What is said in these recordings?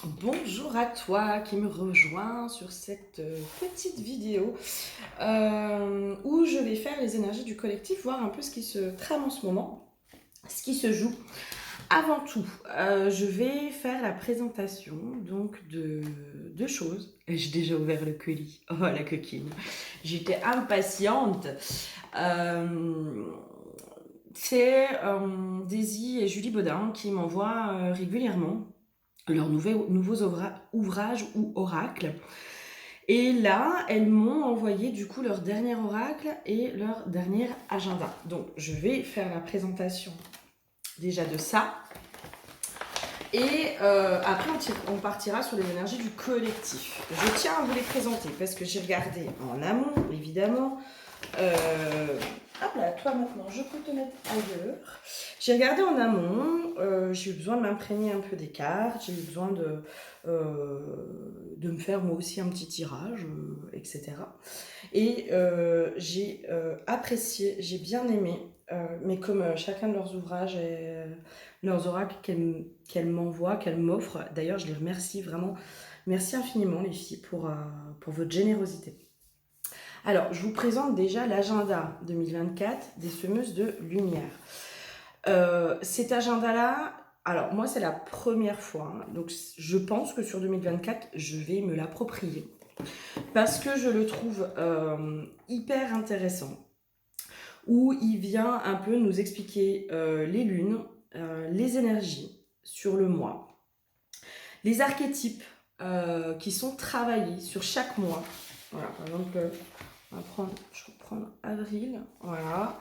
Bonjour à toi qui me rejoins sur cette petite vidéo où je vais faire les énergies du collectif, voir un peu ce qui se trame en ce moment, ce qui se joue. Avant tout, je vais faire la présentation donc de deux choses. J'ai déjà ouvert le colis. Oh la coquine. J'étais impatiente. Euh, c'est Daisy et Julie Baudin qui m'envoient régulièrement leurs nouveaux ouvrages ou oracles. Et là, elles m'ont envoyé du coup leur dernier oracle et leur dernier agenda. Donc, je vais faire la présentation déjà de ça. Et après, on partira sur les énergies du collectif. Je tiens à vous les présenter parce que j'ai regardé en amont, évidemment. Hop là, toi maintenant, je peux te mettre ailleurs. J'ai regardé en amont, j'ai eu besoin de m'imprégner un peu des cartes, j'ai eu besoin de me faire moi aussi un petit tirage, etc. Et j'ai apprécié, j'ai bien aimé, mais comme chacun de leurs ouvrages et leurs oracles qu'elles m'envoient, qu'elles m'offrent, d'ailleurs je les remercie vraiment, merci infiniment les filles pour votre générosité. Alors, je vous présente déjà l'agenda 2024 des semeuses de lumière. Cet agenda-là, alors moi c'est la première fois, hein, donc je pense que sur 2024, je vais me l'approprier parce que je le trouve hyper intéressant, où il vient un peu nous expliquer les lunes, les énergies sur le mois, les archétypes qui sont travaillés sur chaque mois. Voilà, par exemple, je vais prendre avril, voilà.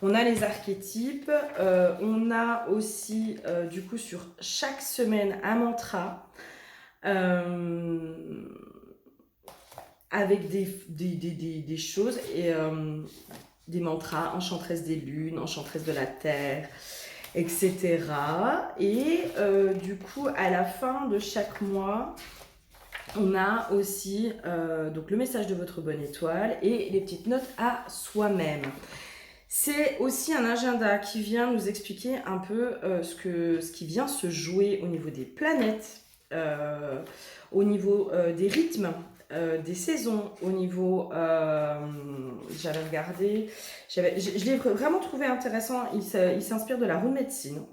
On a les archétypes, on a aussi du coup sur chaque semaine un mantra avec des choses et des mantras, enchanteresse des lunes, enchanteresse de la terre, etc. Et du coup, à la fin de chaque mois, on a aussi donc le message de votre bonne étoile et les petites notes à soi-même. C'est aussi un agenda qui vient nous expliquer un peu ce qui vient se jouer au niveau des planètes, au niveau des rythmes, des saisons, au niveau... j'avais regardé, je l'ai vraiment trouvé intéressant, il s'inspire de la roue de médecine.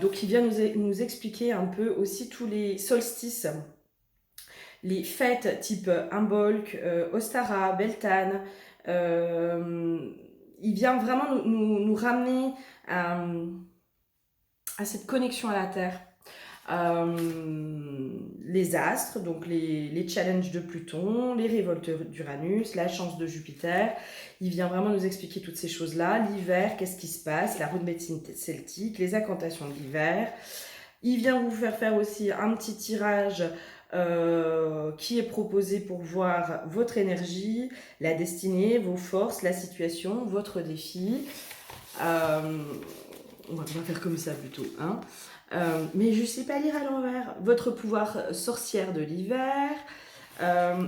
Donc il vient nous expliquer un peu aussi tous les solstices, les fêtes type Imbolc, Ostara, Beltane. Il vient vraiment nous ramener à cette connexion à la Terre. Les astres, donc les challenges de Pluton, les révoltes d'Uranus, la chance de Jupiter. Il vient vraiment nous expliquer toutes ces choses-là. L'hiver, qu'est-ce qui se passe, la roue de médecine celtique, les incantations de l'hiver. Il vient vous faire aussi un petit tirage qui est proposé pour voir votre énergie, la destinée, vos forces, la situation, votre défi. On va bien faire comme ça plutôt, hein. Mais je sais pas lire à l'envers. Votre pouvoir sorcière de l'hiver.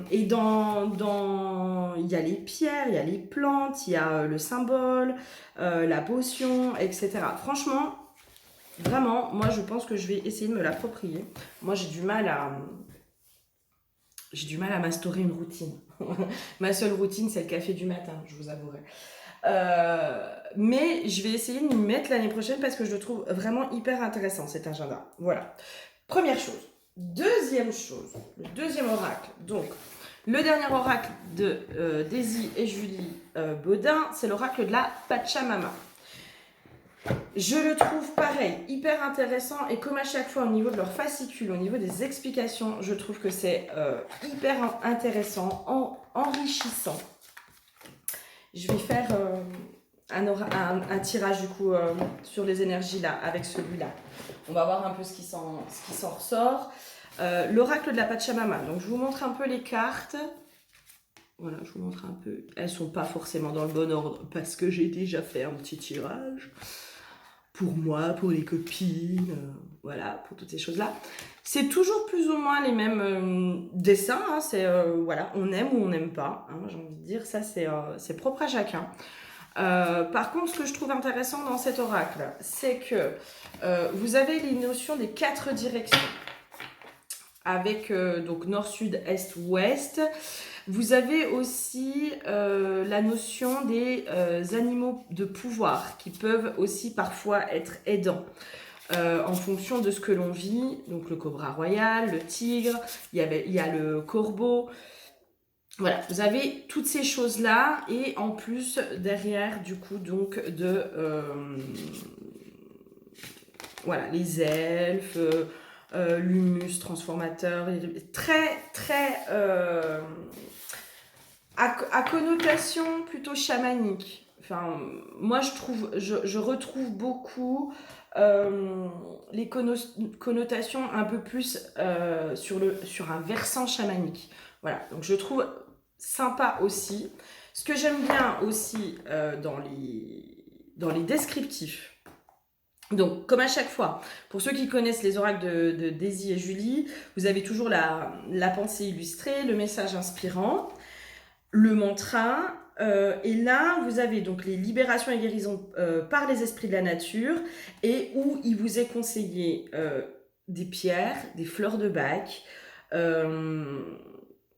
Et il y a les pierres, il y a les plantes, il y a le symbole, la potion, etc. Franchement, vraiment, moi je pense que je vais essayer de me l'approprier. Moi j'ai du mal à m'instaurer une routine. Ma seule routine, c'est le café du matin, je vous avouerai. Mais je vais essayer de m'y mettre l'année prochaine parce que je le trouve vraiment hyper intéressant cet agenda. Voilà. Première chose. Deuxième chose, le deuxième oracle. Donc, le dernier oracle de Daisy et Julie Baudin, c'est l'oracle de la Pachamama. Je le trouve pareil, hyper intéressant et comme à chaque fois au niveau de leur fascicule, au niveau des explications, je trouve que c'est hyper intéressant, enrichissant. Je vais faire un tirage du coup sur les énergies là, avec celui-là. On va voir un peu ce qui s'en ressort. L'oracle de la Pachamama. Donc je vous montre un peu les cartes. Voilà, je vous montre un peu. Elles sont pas forcément dans le bon ordre parce que j'ai déjà fait un petit tirage. Pour moi, pour les copines, voilà, pour toutes ces choses-là. C'est toujours plus ou moins les mêmes dessins, hein, c'est voilà, on aime ou on n'aime pas, hein, j'ai envie de dire, ça c'est propre à chacun. Par contre, ce que je trouve intéressant dans cet oracle, c'est que vous avez les notions des 4 directions, avec donc nord, sud, est, ouest. Vous avez aussi la notion des animaux de pouvoir, qui peuvent aussi parfois être aidants. En fonction de ce que l'on vit, donc le cobra royal, le tigre, il y a le corbeau. Voilà, vous avez toutes ces choses-là, et en plus, derrière, du coup, donc, voilà, les elfes, l'humus transformateur, très, très... à connotation plutôt chamanique. Enfin, moi, je retrouve beaucoup les connotations un peu plus sur un versant chamanique. Voilà, donc je trouve sympa aussi. Ce que j'aime bien aussi dans les descriptifs, donc, comme à chaque fois, pour ceux qui connaissent les oracles de Daisy et Julie, vous avez toujours la pensée illustrée, le message inspirant, le mantra, et là, vous avez donc les libérations et guérisons par les esprits de la nature, et où il vous est conseillé des pierres, des fleurs de bac,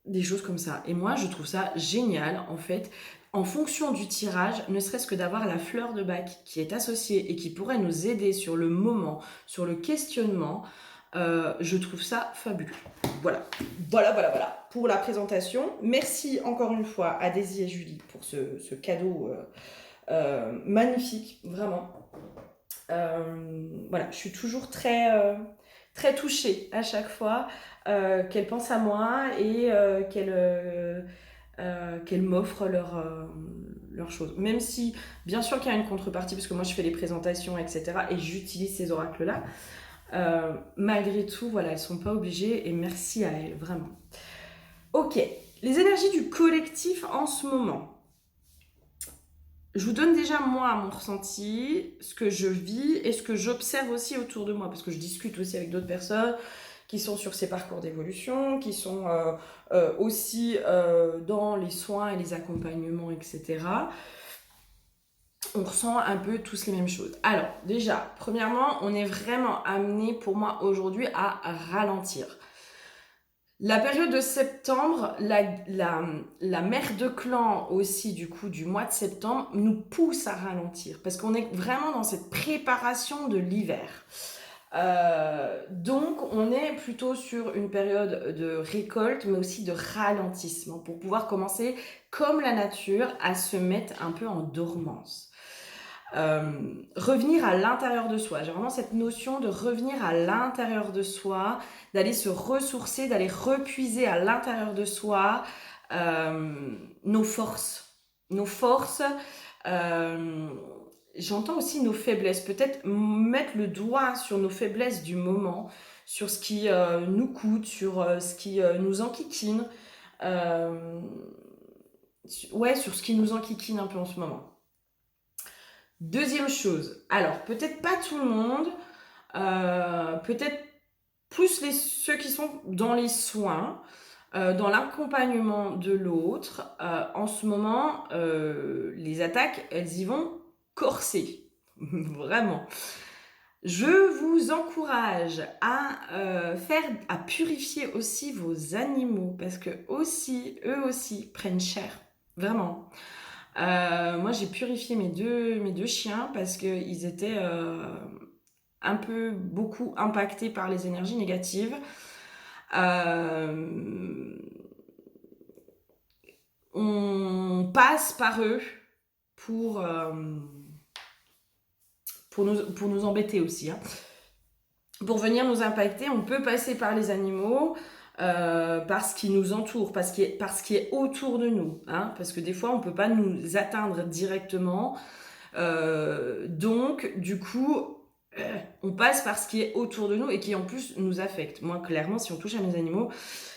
des choses comme ça. Et moi, je trouve ça génial, en fait, en fonction du tirage, ne serait-ce que d'avoir la fleur de bac qui est associée et qui pourrait nous aider sur le moment, sur le questionnement. Je trouve ça fabuleux. Voilà pour la présentation. Merci encore une fois à Daisy et Julie pour ce cadeau magnifique, vraiment. Voilà, je suis toujours très touchée à chaque fois qu'elles pensent à moi et qu'elles m'offrent leurs choses. Même si, bien sûr qu'il y a une contrepartie, parce que moi je fais les présentations, etc. et j'utilise ces oracles-là. Malgré tout, voilà, elles ne sont pas obligées, et merci à elles, vraiment. Ok, les énergies du collectif en ce moment. Je vous donne déjà moi mon ressenti, ce que je vis et ce que j'observe aussi autour de moi, parce que je discute aussi avec d'autres personnes qui sont sur ces parcours d'évolution, qui sont aussi dans les soins et les accompagnements, etc. On ressent un peu tous les mêmes choses. Alors, déjà, premièrement, on est vraiment amené, pour moi, aujourd'hui, à ralentir. La période de septembre, la mère de clan aussi, du coup, du mois de septembre, nous pousse à ralentir, parce qu'on est vraiment dans cette préparation de l'hiver. Donc, on est plutôt sur une période de récolte, mais aussi de ralentissement, pour pouvoir commencer, comme la nature, à se mettre un peu en dormance. Revenir à l'intérieur de soi. J'ai vraiment cette notion de revenir à l'intérieur de soi, d'aller se ressourcer, d'aller repuiser à l'intérieur de soi nos forces. Nos forces, j'entends aussi nos faiblesses. Peut-être mettre le doigt sur nos faiblesses du moment, sur ce qui nous coûte, sur ce qui nous enquiquine. Ouais, sur ce qui nous enquiquine un peu en ce moment. Deuxième chose, alors peut-être pas tout le monde, peut-être plus ceux qui sont dans les soins, dans l'accompagnement de l'autre. En ce moment, les attaques, elles y vont corser, vraiment. Je vous encourage à purifier aussi vos animaux, parce que eux aussi prennent cher, vraiment. Moi, j'ai purifié mes deux chiens parce qu'ils étaient beaucoup impactés par les énergies négatives. On passe par eux pour nous embêter aussi. Hein. Pour venir nous impacter, on peut passer par les animaux. Par ce qui nous entoure, par ce qui est autour de nous, hein, parce que des fois on peut pas nous atteindre directement, donc du coup on passe par ce qui est autour de nous et qui en plus nous affecte. Moi clairement, si on touche à mes animaux,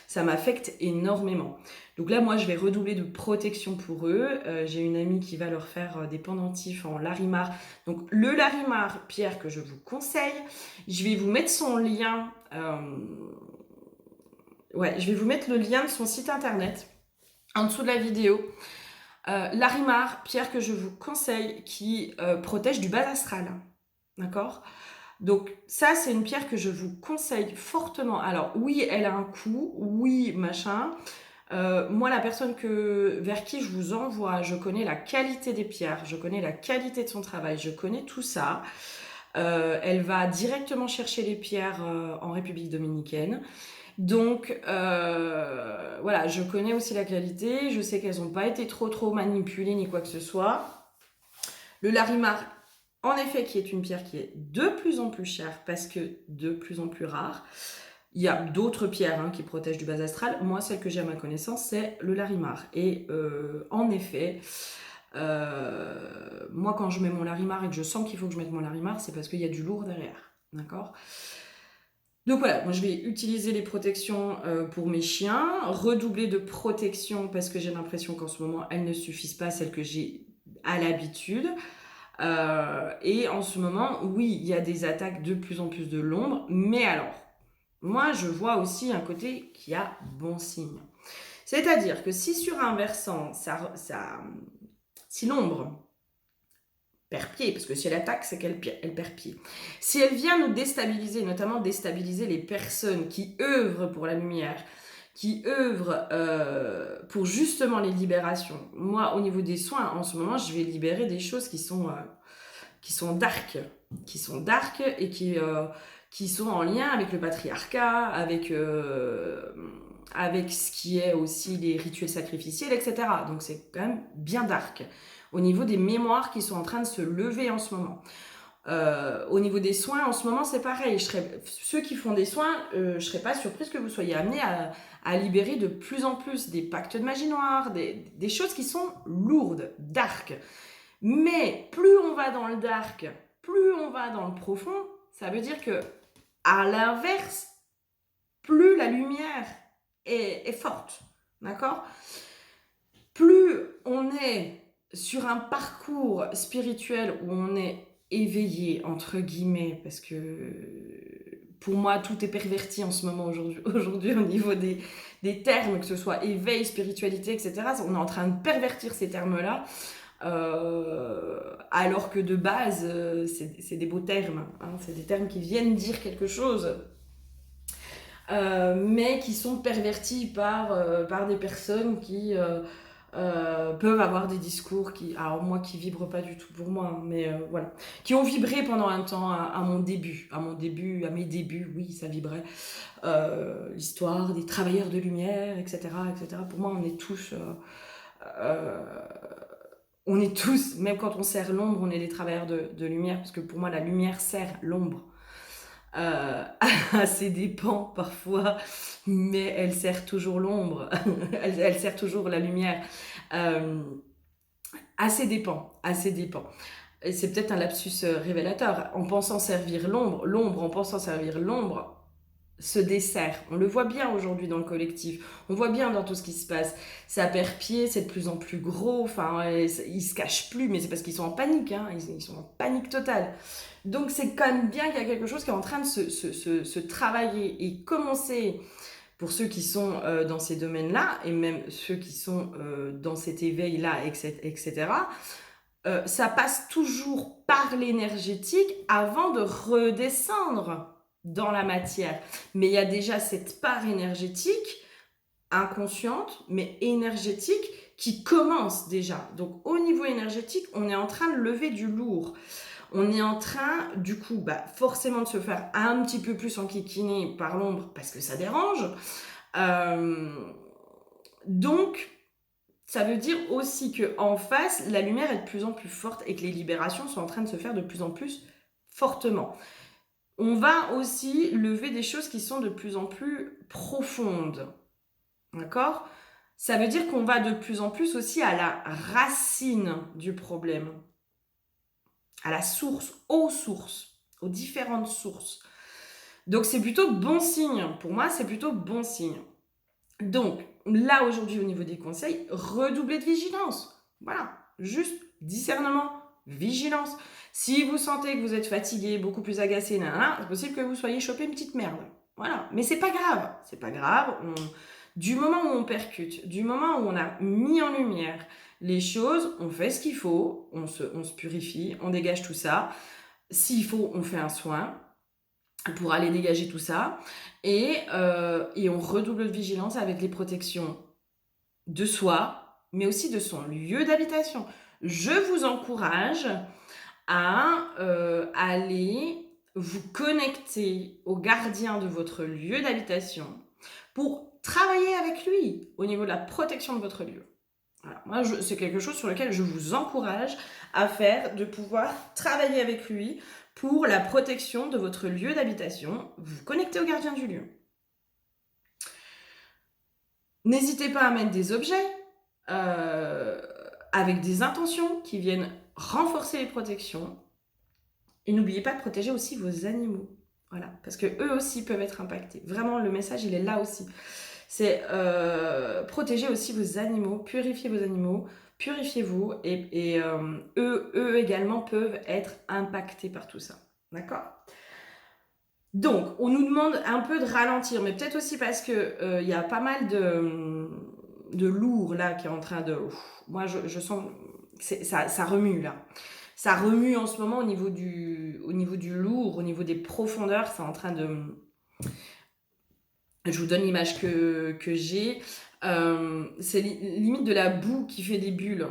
ça m'affecte énormément. Donc là, moi, je vais redoubler de protection pour eux. J'ai une amie qui va leur faire des pendentifs en larimar. Donc le larimar, Pierre, que je vous conseille, je vais vous mettre son lien. Je vais vous mettre le lien de son site internet en dessous de la vidéo. Larimar, pierre que je vous conseille, qui protège du bas astral. D'accord? Donc ça, c'est une pierre que je vous conseille fortement. Alors oui, elle a un coût, oui, machin. Moi, la personne vers qui je vous envoie, je connais la qualité des pierres, je connais la qualité de son travail, je connais tout ça. Elle va directement chercher les pierres en République dominicaine. Donc voilà, je connais aussi la qualité, je sais qu'elles n'ont pas été trop manipulées ni quoi que ce soit. Le Larimar, en effet, qui est une pierre qui est de plus en plus chère parce que de plus en plus rare. Il y a d'autres pierres qui protègent du bas astral. Moi, celle que j'ai à ma connaissance, c'est le Larimar. Et en effet, moi, quand je mets mon Larimar et que je sens qu'il faut que je mette mon Larimar, c'est parce qu'il y a du lourd derrière. D'accord ? Donc voilà, moi je vais utiliser les protections pour mes chiens, redoubler de protection parce que j'ai l'impression qu'en ce moment, elles ne suffisent pas, celles que j'ai à l'habitude. Et en ce moment, oui, il y a des attaques de plus en plus de l'ombre, mais alors, moi, je vois aussi un côté qui a bon signe. C'est-à-dire que si sur un versant, si l'ombre perd pied, parce que si elle attaque, c'est qu'elle perd pied. Si elle vient nous déstabiliser, notamment déstabiliser les personnes qui œuvrent pour la lumière, qui œuvrent pour justement les libérations. Moi, au niveau des soins, en ce moment, je vais libérer des choses qui sont dark, et qui sont en lien avec le patriarcat, avec ce qui est aussi les rituels sacrificiels, etc. Donc c'est quand même bien dark. Au niveau des mémoires qui sont en train de se lever en ce moment. Au niveau des soins, en ce moment, c'est pareil. Ceux qui font des soins, je ne serais pas surprise que vous soyez amenés à libérer de plus en plus des pactes de magie noire, des choses qui sont lourdes, dark. Mais plus on va dans le dark, plus on va dans le profond, ça veut dire que, à l'inverse, plus la lumière est forte. D'accord ? Plus on est sur un parcours spirituel où on est éveillé, entre guillemets, parce que pour moi, tout est perverti en ce moment aujourd'hui au niveau des termes, que ce soit éveil, spiritualité, etc. On est en train de pervertir ces termes-là. Alors que de base, c'est des beaux termes, c'est des termes qui viennent dire quelque chose, mais qui sont pervertis par des personnes qui peuvent avoir des discours alors moi qui vibrent pas du tout pour moi, mais voilà, qui ont vibré pendant un temps à mes débuts, oui, ça vibrait. L'histoire des travailleurs de lumière, etc., etc. Pour moi, on est tous, même quand on sert l'ombre, on est des travailleurs de lumière, parce que pour moi, la lumière sert l'ombre. À ses dépens parfois, mais elle sert toujours l'ombre, elle sert toujours la lumière. À ses dépens. Et c'est peut-être un lapsus révélateur. En pensant servir en pensant servir l'ombre, se dessert. On le voit bien aujourd'hui dans le collectif. On voit bien dans tout ce qui se passe. Ça perd pied, c'est de plus en plus gros. Enfin, ils se cachent plus, mais c'est parce qu'ils sont en panique. Ils sont en panique totale. Donc c'est quand même bien qu'il y a quelque chose qui est en train de se travailler et commencer pour ceux qui sont dans ces domaines-là, et même ceux qui sont dans cet éveil-là, etc. Ça passe toujours par l'énergétique avant de redescendre dans la matière. Mais il y a déjà cette part énergétique, inconsciente, mais énergétique, qui commence déjà. Donc au niveau énergétique, on est en train de lever du lourd. On est en train, du coup, forcément de se faire un petit peu plus enquiquiner par l'ombre, parce que ça dérange. Donc, ça veut dire aussi qu'en face, la lumière est de plus en plus forte et que les libérations sont en train de se faire de plus en plus fortement. On va aussi lever des choses qui sont de plus en plus profondes. D'accord ? Ça veut dire qu'on va de plus en plus aussi à la racine du problème, à la source, aux différentes sources. Donc c'est plutôt bon signe. Pour moi, c'est plutôt bon signe. Donc là, aujourd'hui, au niveau des conseils, redoubler de vigilance. Voilà, juste discernement, vigilance. Si vous sentez que vous êtes fatigué, beaucoup plus agacé, c'est possible que vous soyez chopé une petite merde. Voilà, mais c'est pas grave. C'est pas grave. Du moment où on percute, du moment où on a mis en lumière les choses, on fait ce qu'il faut, on se purifie, on dégage tout ça. S'il faut, on fait un soin pour aller dégager tout ça. Et on redouble de vigilance avec les protections de soi, mais aussi de son lieu d'habitation. Je vous encourage à aller vous connecter au gardien de votre lieu d'habitation pour travailler avec lui au niveau de la protection de votre lieu. Voilà. Moi, c'est quelque chose sur lequel je vous encourage à faire, de pouvoir travailler avec lui pour la protection de votre lieu d'habitation. Vous connectez au gardien du lieu. N'hésitez pas à mettre des objets avec des intentions qui viennent renforcer les protections. Et n'oubliez pas de protéger aussi vos animaux. Voilà, parce que eux aussi peuvent être impactés. Vraiment, le message, il est là aussi. C'est protéger aussi vos animaux, purifier vos animaux, purifiez-vous. Et eux également peuvent être impactés par tout ça. D'accord ? Donc, on nous demande un peu de ralentir, mais peut-être aussi parce que y a pas mal de lourd là qui est en train de... moi, je sens que ça remue là. Ça remue en ce moment au niveau du lourd, au niveau des profondeurs. C'est en train de... Je vous donne l'image que j'ai. C'est limite de la boue qui fait des bulles.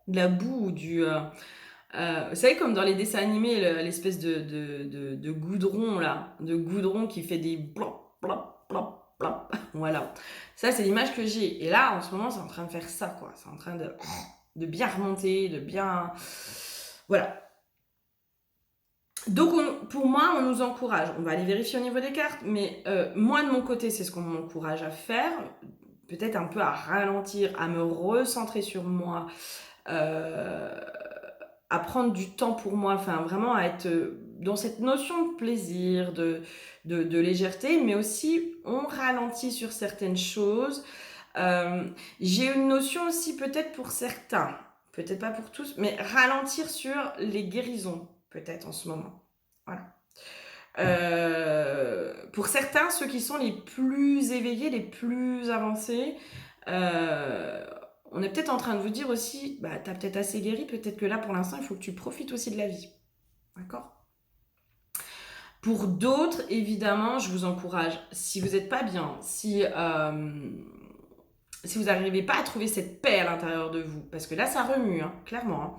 De la boue ou du... vous savez, comme dans les dessins animés, l'espèce de goudron, là. De goudron qui fait des plop, plop, plop, plop. Voilà. Ça, c'est l'image que j'ai. Et là, en ce moment, c'est en train de faire ça, quoi. C'est en train de bien remonter, de bien... Voilà. Donc, pour moi, on nous encourage. On va aller vérifier au niveau des cartes. Mais moi, de mon côté, c'est ce qu'on m'encourage à faire. Peut-être un peu à ralentir, à me recentrer sur moi. À prendre du temps pour moi, enfin vraiment à être dans cette notion de plaisir, de légèreté, mais aussi on ralentit sur certaines choses. J'ai une notion aussi peut-être pour certains, peut-être pas pour tous, mais ralentir sur les guérisons, peut-être en ce moment. Voilà. Pour certains, ceux qui sont les plus éveillés, les plus avancés, on est peut-être en train de vous dire aussi, bah, t'as peut-être assez guéri, peut-être que là, pour l'instant, il faut que tu profites aussi de la vie. D'accord ? Pour d'autres, évidemment, je vous encourage, si vous n'êtes pas bien, si vous n'arrivez pas à trouver cette paix à l'intérieur de vous, parce que là, ça remue, hein, clairement. Hein.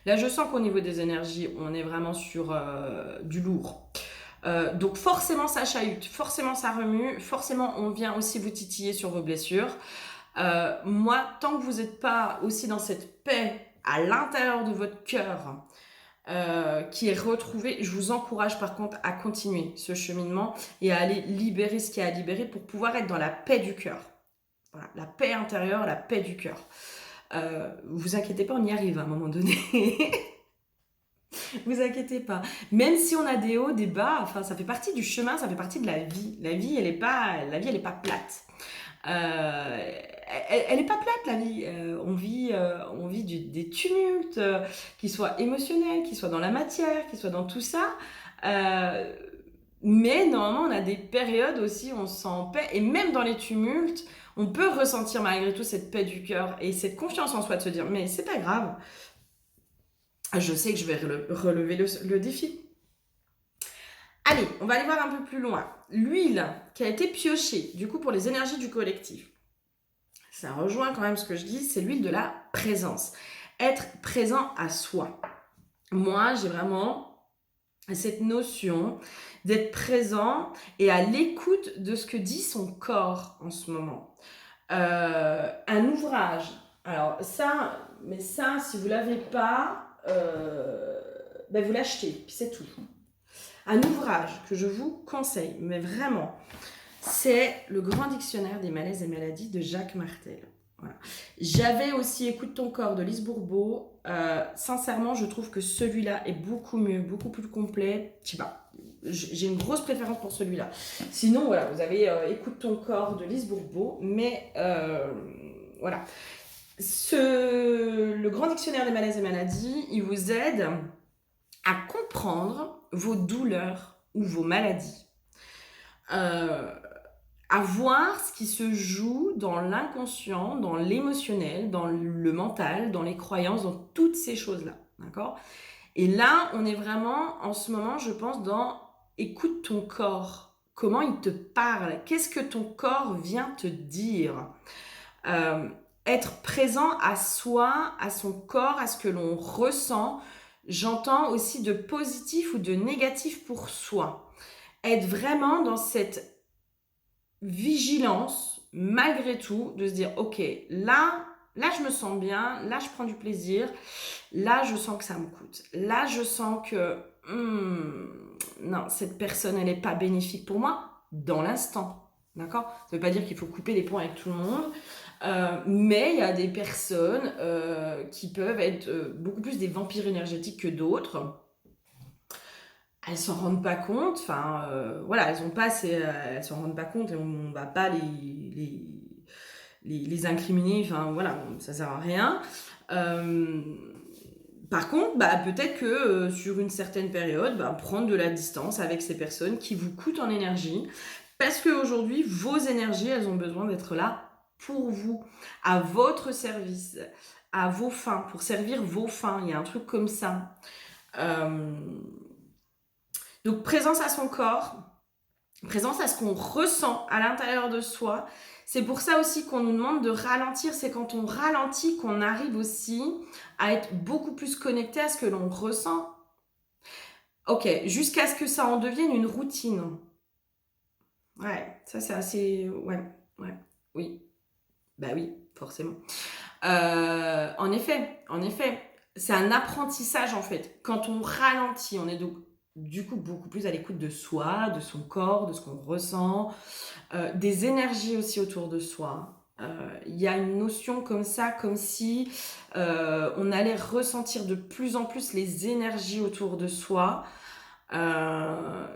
Là, je sens qu'au niveau des énergies, on est vraiment sur du lourd. Donc forcément, ça chahute, forcément, ça remue, forcément, on vient aussi vous titiller sur vos blessures. Moi, tant que vous n'êtes pas aussi dans cette paix à l'intérieur de votre cœur qui est retrouvée, je vous encourage par contre à continuer ce cheminement et à aller libérer ce qu'il y a à libérer pour pouvoir être dans la paix du cœur. Voilà, la paix intérieure, la paix du cœur. Vous inquiétez pas, on y arrive à un moment donné. Vous inquiétez pas. Même si on a des hauts, des bas, enfin, ça fait partie du chemin, ça fait partie de la vie. La vie, elle est pas plate. Elle est pas plate, la vie. On vit des tumultes, qui soient émotionnels, qui soient dans la matière, qui soient dans tout ça. Mais normalement, on a des périodes aussi où on se sent en paix. Et même dans les tumultes, on peut ressentir malgré tout cette paix du cœur et cette confiance en soi de se dire, mais c'est pas grave. Je sais que je vais relever le défi. Allez, on va aller voir un peu plus loin. L'huile qui a été piochée, du coup, pour les énergies du collectif. Ça rejoint quand même ce que je dis, c'est l'huile de la présence. Être présent à soi. Moi, j'ai vraiment cette notion d'être présent et à l'écoute de ce que dit son corps en ce moment. Un ouvrage. Alors ça, si vous ne l'avez pas, vous l'achetez, puis c'est tout. Un ouvrage que je vous conseille, mais vraiment, c'est le grand dictionnaire des malaises et maladies de Jacques Martel. Voilà. J'avais aussi Écoute ton corps de Lise Bourbeau. Sincèrement, je trouve que celui-là est beaucoup mieux, beaucoup plus complet. Je sais pas, j'ai une grosse préférence pour celui-là. Sinon, voilà, vous avez Écoute ton corps de Lise Bourbeau, mais voilà. Le grand dictionnaire des malaises et maladies, il vous aide à comprendre vos douleurs ou vos maladies. à voir ce qui se joue dans l'inconscient, dans l'émotionnel, dans le mental, dans les croyances, dans toutes ces choses-là, d'accord? Et là, on est vraiment, en ce moment, je pense, dans écoute ton corps. Comment il te parle? Qu'est-ce que ton corps vient te dire? Euh, Être présent à soi, à son corps, à ce que l'on ressent. J'entends aussi de positif ou de négatif pour soi. Être vraiment dans cette vigilance, malgré tout, de se dire, ok, là je me sens bien, là je prends du plaisir, là je sens que ça me coûte, là je sens que non, cette personne elle n'est pas bénéfique pour moi dans l'instant, d'accord? Ça ne veut pas dire qu'il faut couper les ponts avec tout le monde, mais il y a des personnes qui peuvent être beaucoup plus des vampires énergétiques que d'autres. Elles s'en rendent pas compte, enfin voilà, elles s'en rendent pas compte et on va pas les incriminer, enfin voilà, ça sert à rien. Euh, Par contre, bah, peut-être que sur une certaine période, bah, prendre de la distance avec ces personnes qui vous coûtent en énergie, parce qu'aujourd'hui, vos énergies, elles ont besoin d'être là pour vous, à votre service, à vos fins, pour servir vos fins. Il y a un truc comme ça. Euh, donc, présence à son corps, présence à ce qu'on ressent à l'intérieur de soi. C'est pour ça aussi qu'on nous demande de ralentir. C'est quand on ralentit qu'on arrive aussi à être beaucoup plus connecté à ce que l'on ressent. Ok, jusqu'à ce que ça en devienne une routine. Ouais, ça c'est assez... Ouais, oui. Bah oui, forcément. En effet, c'est un apprentissage en fait. Quand on ralentit, on est donc du coup beaucoup plus à l'écoute de soi, de son corps, de ce qu'on ressent, des énergies aussi autour de soi. Il y a une notion comme ça, comme si on allait ressentir de plus en plus les énergies autour de soi. Euh,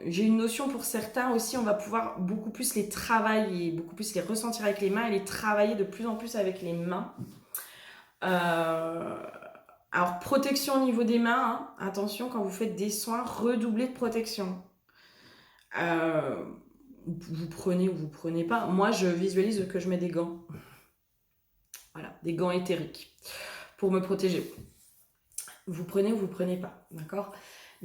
j'ai une notion pour certains aussi, on va pouvoir beaucoup plus les travailler, beaucoup plus les ressentir avec les mains et les travailler de plus en plus avec les mains. Euh, alors, protection au niveau des mains, hein. Attention, quand vous faites des soins, redoublez de protection. Euh, vous prenez ou vous prenez pas. Moi, je visualise que je mets des gants. Voilà, des gants éthériques pour me protéger. Vous prenez ou vous prenez pas, d'accord?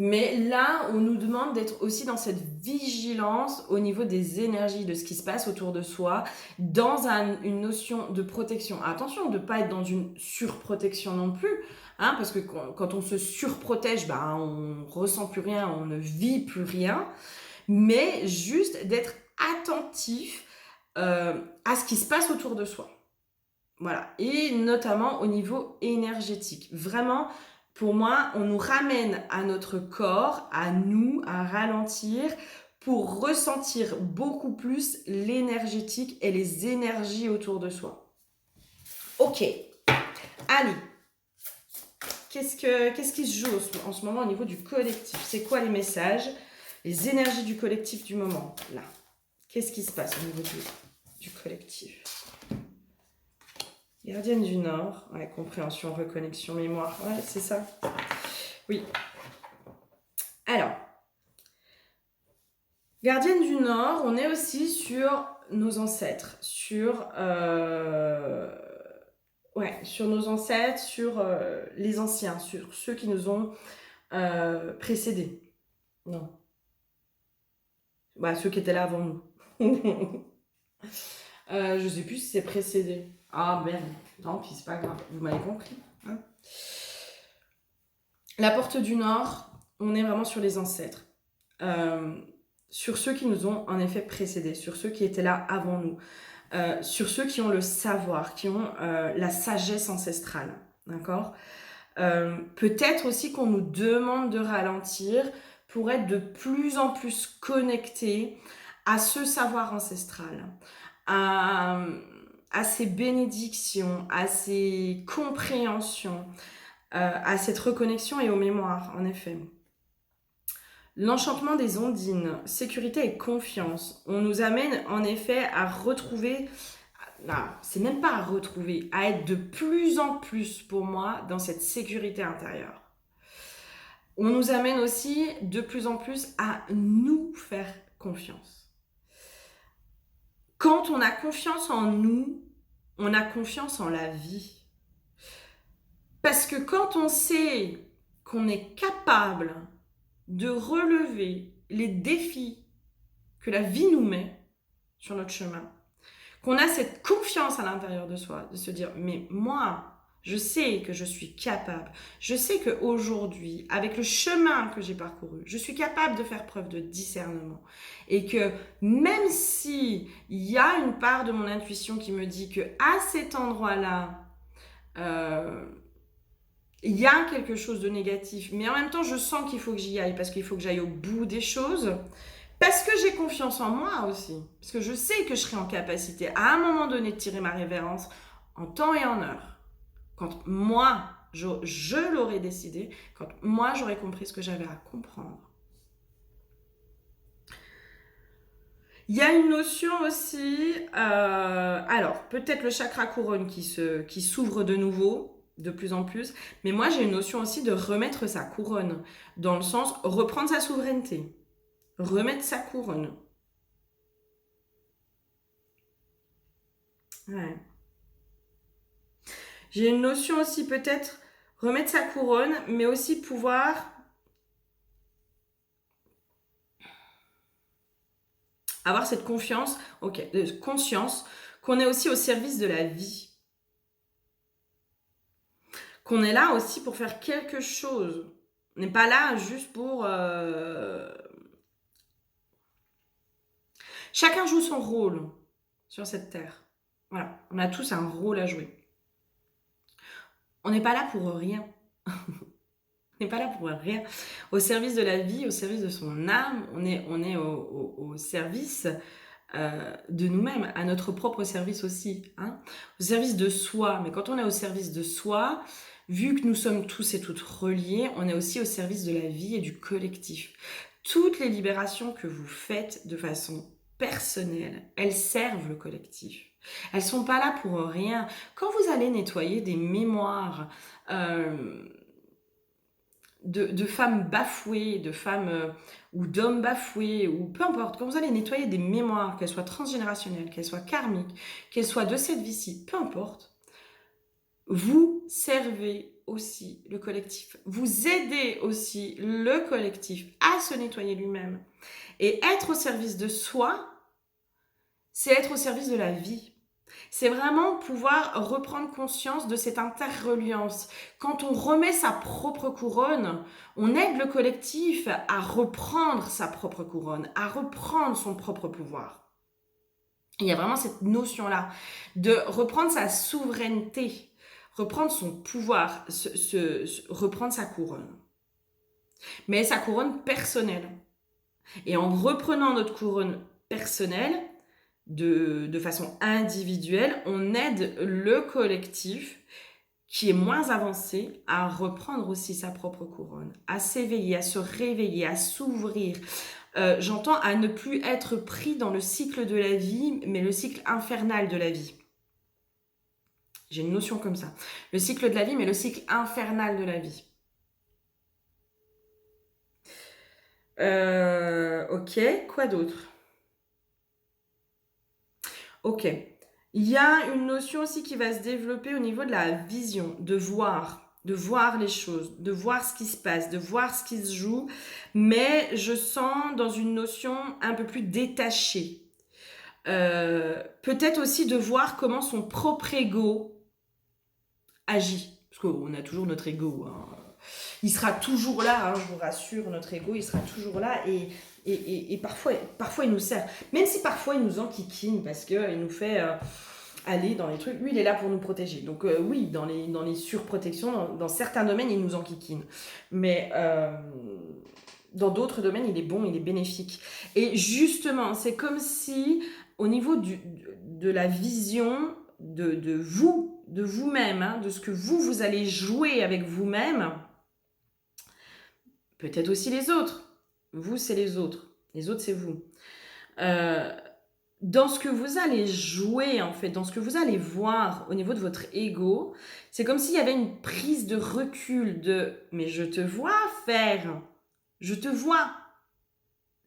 Mais là, on nous demande d'être aussi dans cette vigilance au niveau des énergies, de ce qui se passe autour de soi, dans une notion de protection. Attention, de ne pas être dans une surprotection non plus, hein, parce que quand on se surprotège, ben, on ressent plus rien, on ne vit plus rien, mais juste d'être attentif à ce qui se passe autour de soi. Voilà, et notamment au niveau énergétique. Vraiment, pour moi, on nous ramène à notre corps, à nous, à ralentir pour ressentir beaucoup plus l'énergétique et les énergies autour de soi. Ok, allez, qu'est-ce qui se joue en ce moment au niveau du collectif? C'est quoi les messages, les énergies du collectif du moment, là? Qu'est-ce qui se passe au niveau du collectif? Gardienne du Nord, ouais, compréhension, reconnexion, mémoire, ouais, c'est ça. Oui. Alors, Gardienne du Nord, on est aussi sur nos ancêtres, sur nos ancêtres, sur les anciens, sur ceux qui nous ont précédés. Non. Bah, ceux qui étaient là avant nous. Je sais plus si c'est précédé. Ah merde, tant pis, c'est pas grave, vous m'avez compris. Hein. La porte du Nord, on est vraiment sur les ancêtres. Sur ceux qui nous ont en effet précédés, sur ceux qui étaient là avant nous, sur ceux qui ont le savoir, qui ont la sagesse ancestrale, d'accord? Peut-être aussi qu'on nous demande de ralentir pour être de plus en plus connectés à ce savoir ancestral, à ces bénédictions, à ces compréhensions, à cette reconnexion et aux mémoires, en effet. L'enchantement des ondines, sécurité et confiance, on nous amène en effet à retrouver, c'est même pas à retrouver, à être de plus en plus pour moi dans cette sécurité intérieure. On nous amène aussi de plus en plus à nous faire confiance. Quand on a confiance en nous, on a confiance en la vie. Parce que quand on sait qu'on est capable de relever les défis que la vie nous met sur notre chemin, qu'on a cette confiance à l'intérieur de soi, de se dire, mais moi, je sais que je suis capable, je sais qu'aujourd'hui, avec le chemin que j'ai parcouru, je suis capable de faire preuve de discernement. Et que même si il y a une part de mon intuition qui me dit que à cet endroit-là, il y a quelque chose de négatif, mais en même temps, je sens qu'il faut que j'y aille, parce qu'il faut que j'aille au bout des choses, parce que j'ai confiance en moi aussi, parce que je sais que je serai en capacité à un moment donné de tirer ma révérence en temps et en heure. Quand moi, je l'aurais décidé, quand moi, j'aurais compris ce que j'avais à comprendre. Il y a une notion aussi, alors peut-être le chakra couronne qui s'ouvre de nouveau, de plus en plus, mais moi j'ai une notion aussi de remettre sa couronne, dans le sens reprendre sa souveraineté, remettre sa couronne. Ouais. J'ai une notion aussi peut-être remettre sa couronne, mais aussi pouvoir avoir cette confiance, conscience qu'on est aussi au service de la vie. Qu'on est là aussi pour faire quelque chose. On n'est pas là juste pour... Chacun joue son rôle sur cette terre. Voilà, on a tous un rôle à jouer. On n'est pas là pour rien. On n'est pas là pour rien. Au service de la vie, au service de son âme, on est au service de nous-mêmes, à notre propre service aussi. Hein, au service de soi. Mais quand on est au service de soi, vu que nous sommes tous et toutes reliés, on est aussi au service de la vie et du collectif. Toutes les libérations que vous faites de façon personnelle, elles servent le collectif. Elles sont pas là pour rien. Quand vous allez nettoyer des mémoires de femmes bafouées, de femmes ou d'hommes bafoués, ou peu importe, quand vous allez nettoyer des mémoires, qu'elles soient transgénérationnelles, qu'elles soient karmiques, qu'elles soient de cette vie-ci, peu importe, vous servez aussi le collectif. Vous aidez aussi le collectif à se nettoyer lui-même. Et être au service de soi, c'est être au service de la vie. C'est vraiment pouvoir reprendre conscience de cette interreliance. Quand on remet sa propre couronne, on aide le collectif à reprendre sa propre couronne, à reprendre son propre pouvoir. Il y a vraiment cette notion-là de reprendre sa souveraineté, reprendre son pouvoir, reprendre sa couronne. Mais sa couronne personnelle. Et en reprenant notre couronne personnelle, de façon individuelle, on aide le collectif qui est moins avancé à reprendre aussi sa propre couronne, à s'éveiller, à se réveiller, à s'ouvrir. J'entends à ne plus être pris dans le cycle de la vie, mais le cycle infernal de la vie. J'ai une notion comme ça. Le cycle de la vie, mais le cycle infernal de la vie. Ok, quoi d'autre ? Ok. Il y a une notion aussi qui va se développer au niveau de la vision, de voir les choses, de voir ce qui se passe, de voir ce qui se joue, mais je sens dans une notion un peu plus détachée. Peut-être aussi de voir comment son propre ego agit, parce qu'on a toujours notre ego, hein. Il sera toujours là, hein, je vous rassure, notre ego, il sera toujours là, et parfois il nous sert, même si parfois il nous enquiquine, parce qu'il nous fait aller dans les trucs. Lui, il est là pour nous protéger, donc oui, dans les surprotections, dans certains domaines, il nous enquiquine, mais dans d'autres domaines, il est bon, il est bénéfique. Et justement, c'est comme si, au niveau de la vision de vous-même, hein, de ce que vous allez jouer avec vous-même, peut-être aussi les autres. Vous, c'est les autres. Les autres, c'est vous. Dans ce que vous allez jouer, en fait, dans ce que vous allez voir au niveau de votre ego, c'est comme s'il y avait une prise de recul de « mais je te vois faire, je te vois,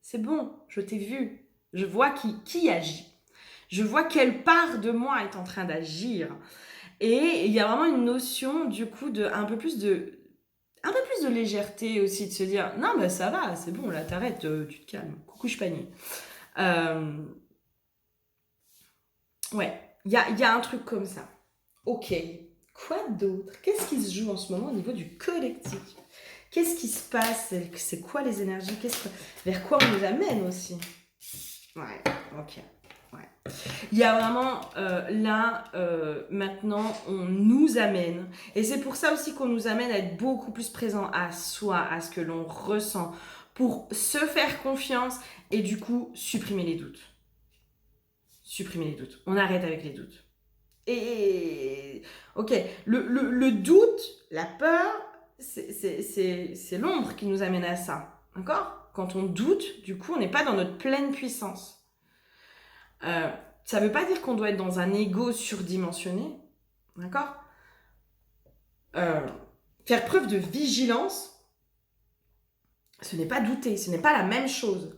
c'est bon, je t'ai vu, je vois qui agit, Je vois quelle part de moi est en train d'agir. Et il y a vraiment une notion, du coup, de un peu plus de légèreté aussi, de se dire, non, mais ça va, c'est bon, là, t'arrêtes, tu te calmes. Coucou, je panier. Ouais, il y a un truc comme ça. Ok, quoi d'autre? Qu'est-ce qui se joue en ce moment au niveau du collectif? Qu'est-ce qui se passe? C'est quoi les énergies? Vers quoi on nous amène aussi? Ouais, ok. Ouais. Il y a vraiment là, maintenant, on nous amène. Et c'est pour ça aussi qu'on nous amène à être beaucoup plus présent à soi, à ce que l'on ressent, pour se faire confiance et du coup, supprimer les doutes. Supprimer les doutes. On arrête avec les doutes. Et ok, le doute, la peur, c'est l'ombre qui nous amène à ça. D'accord? Quand on doute, du coup, on n'est pas dans notre pleine puissance. Ça ne veut pas dire qu'on doit être dans un ego surdimensionné. D'accord? Faire preuve de vigilance, ce n'est pas douter, ce n'est pas la même chose.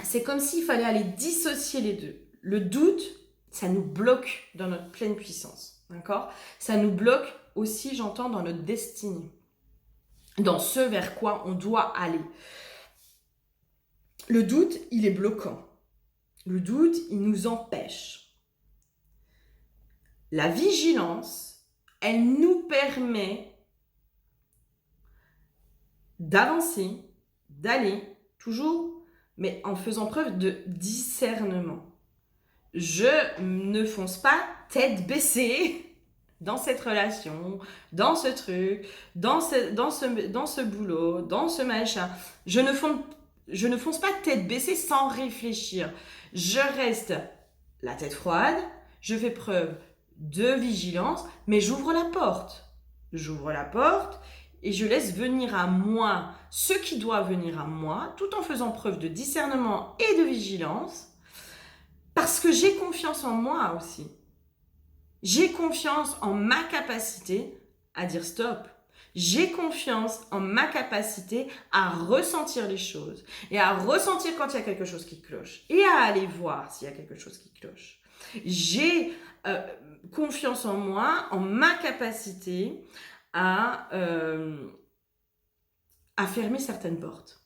C'est comme s'il fallait aller dissocier les deux. Le doute, ça nous bloque dans notre pleine puissance. D'accord? Ça nous bloque aussi, j'entends, dans notre destinée. Dans ce vers quoi on doit aller. Le doute, il est bloquant. Le doute, il nous empêche. La vigilance, elle nous permet d'avancer, d'aller, toujours, mais en faisant preuve de discernement. Je ne fonce pas tête baissée dans cette relation, dans ce truc, dans ce boulot, dans ce machin. Je ne fonce pas tête baissée sans réfléchir. Je reste la tête froide, je fais preuve de vigilance, mais j'ouvre la porte. J'ouvre la porte et je laisse venir à moi ce qui doit venir à moi, tout en faisant preuve de discernement et de vigilance, parce que j'ai confiance en moi aussi. J'ai confiance en ma capacité à dire stop. J'ai confiance en ma capacité à ressentir les choses et à ressentir quand il y a quelque chose qui cloche et à aller voir s'il y a quelque chose qui cloche. J'ai confiance en moi, en ma capacité à fermer certaines portes.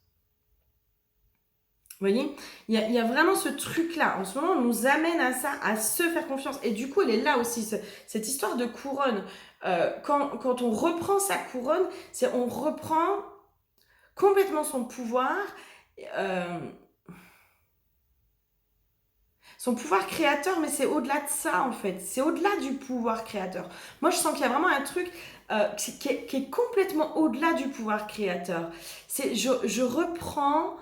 Vous voyez, il y a vraiment ce truc-là. En ce moment, on nous amène à ça, à se faire confiance. Et du coup, elle est là aussi, cette histoire de couronne. Quand on reprend sa couronne, on reprend complètement son pouvoir créateur, mais c'est au-delà de ça, en fait. C'est au-delà du pouvoir créateur. Moi, je sens qu'il y a vraiment un truc qui est complètement au-delà du pouvoir créateur. Je reprends